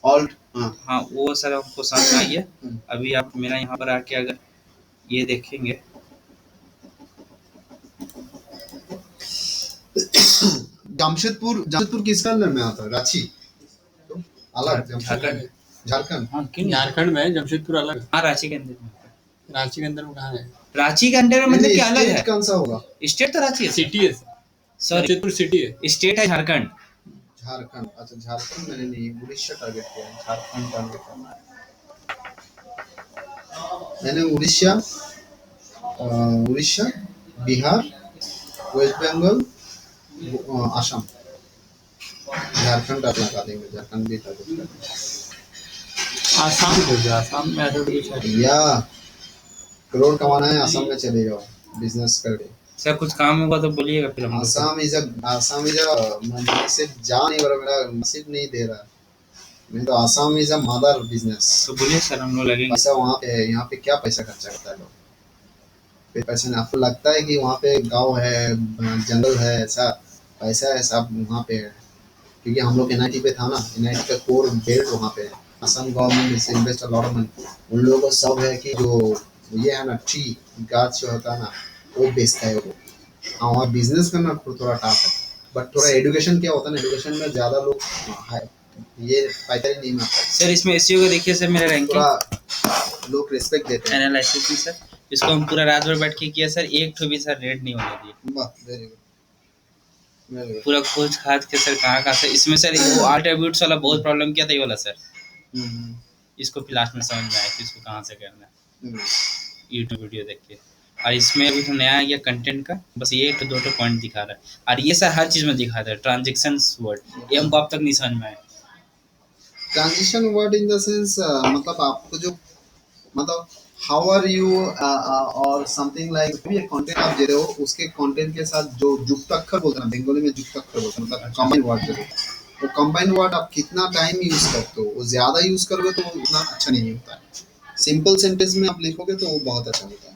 ऑल्ट हाँ हाँ वो सर आपको समझ में आई है. अभी आप मेरा यहाँ पर आके अगर ये देखेंगे जमशेदपुर किसका अंदर में आता है रांची अलग झारखंड. झारखंड हाँ झारखंड में जमशेदपुर अलग है। हाँ रांची के अंदर में. रांची के अंदर में कहाँ है? रांची के अंदर में मतलब कि अलग स्टेट है. कौन सा होगा स्टेट तो रांची है. सिटी है सॉरी जमशेदपुर सिटी है। स्टेट है झारखंड. झारखंड अच्छा झारखंड मैंने नहीं उड़ीसा टारगेट किया है झारखंड टारगेट करना है मैंने उड़ीसा बिहार वेस्ट बंगाल असम झारखंड लगा देंगे झारखंड भी टारगेट करेंगे आसाम हो गया, आसाम में ऐसा कुछ है। या करोड़ कमाना है असम में चले जाओ बिजनेस करके सर कुछ काम होगा तो बोलिएगा फिर हम लोग. आसाम इज मैं से जा नहीं रहा मेरा नसीब नहीं दे रहा मैं तो Assam is a mother business तो बोलिए सर हम लोग लगेंगे. पैसा वहाँ पे है यहाँ पे क्या पैसा खर्चा करता है लोग फिर पैसा नहीं आपको लगता है कि वहाँ पे गांव है जंगल है ऐसा पैसा है सब वहाँ पे है क्योंकि हम लोग एनआईटी पे था ना एनआईटी का कोर बेल्ट वहाँ पे है Assam government is invest a lot of money उन लोगों को सब है कि जो ये है ना ट्री गाछ जो होता है ना वो बेचता है वो हाँ वहाँ बिजनेस करना थोड़ा टफ है बट थोड़ा एजुकेशन क्या होता है ना एजुकेशन में ज़्यादा लोग ये फायदा नहीं मिलता सर इसमें एसईओ का देखिए सर मेरा रैंकिंग थोड़ा लोग रिस्पेक्ट देते हैं एनालिसिस भी सर इसको हम पूरा रात भर बैठ के किया सर एक ठो भी सर रेड नहीं होने दिए. वाह वेरी गुड पूरा खोज खाज के सर कहाँ से इसमें सर वो आर्ट एट्रीब्यूट्स वाला बहुत प्रॉब्लम किया था ये वाला सर. इसको फिर लास्ट में समझ में आया कि इसको कहाँ से करना है यूट्यूब वीडियो देख के. और इसमें अभी तो नया आ गया कंटेंट का बस ये एक दो पॉइंट दिखा रहा है और ये सर हर चीज़ में दिखा रहा है ट्रांजेक्शंस वर्ड ये हमको अब तक नहीं समझ में आया. Transition word in the sense मतलब आपको जो मतलब हाउ आर यू और समथिंग लाइक ये कंटेंट आप दे रहे हो उसके कंटेंट के साथ जो जुक्त अक्षर बोलते हैं ना बंगाली में जुक्त अक्षर बोलते हैं मतलब कंबाइन वर्ड जो वो कंबाइन वर्ड आप कितना टाइम यूज करते हो वो ज्यादा यूज करोगे तो उतना अच्छा नहीं होता है सिंपल सेंटेंस में आप लिखोगे तो वो बहुत अच्छा होता है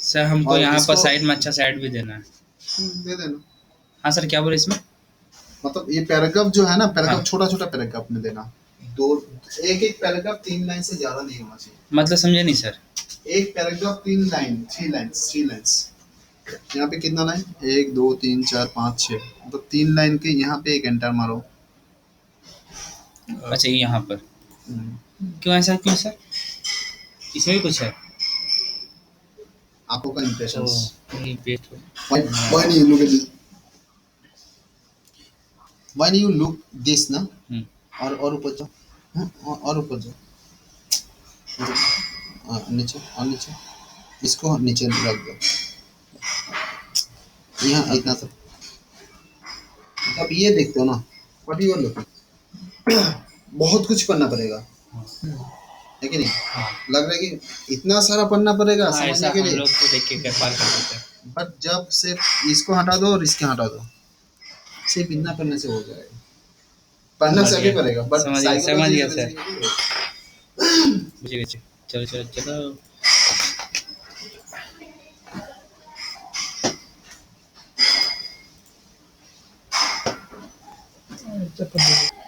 सर हमको और यहाँ पर इसको- साइड में अच्छा साइड भी देना है. दे देना हाँ सर क्या बोले इसमें मतलब ये पैराग्राफ जो है ना पैराग्राफ हाँ। छोटा छोटा पैराग्राफ में देना दो एक पैराग्राफ 3 लाइन से ज्यादा नहीं होना चाहिए मतलब समझे नहीं सर. एक पैराग्राफ 3 लाइन्स यहाँ पे कितना लाइन 1 2 3 4 5 6 मतलब 3 लाइन के यहाँ पे एक एंटर मारो अच्छा ये यहाँ पर क्यों ऐसा क्यों सर इसमें भी कुछ है. आंखों का इंप्रेशन तो वही पेस्ट हो when you look at this, when you look this ना और ऊपर जाओ और ऊपर जाओ नीचे और नीचे इसको नीचे रख दो यहाँ इतना सब अब ये देखते हो ना व्हाट यू आर लुकिंग बहुत कुछ पढ़ना पड़ेगा है कि नहीं लग रहा है कि इतना सारा पढ़ना पड़ेगा हाँ, ऐसा समझने के हम लिए लोग तो देख के पार कर सकते हैं बट जब सिर्फ इसको हटा दो और इसके हटा दो सिर्फ इतना पढ़ने से हो जाएगा पढ़ना समझ सभी गया। पड़ेगा बट समझ गया psychology सर। is बुझे गए चलो चलो चलो अच्छा,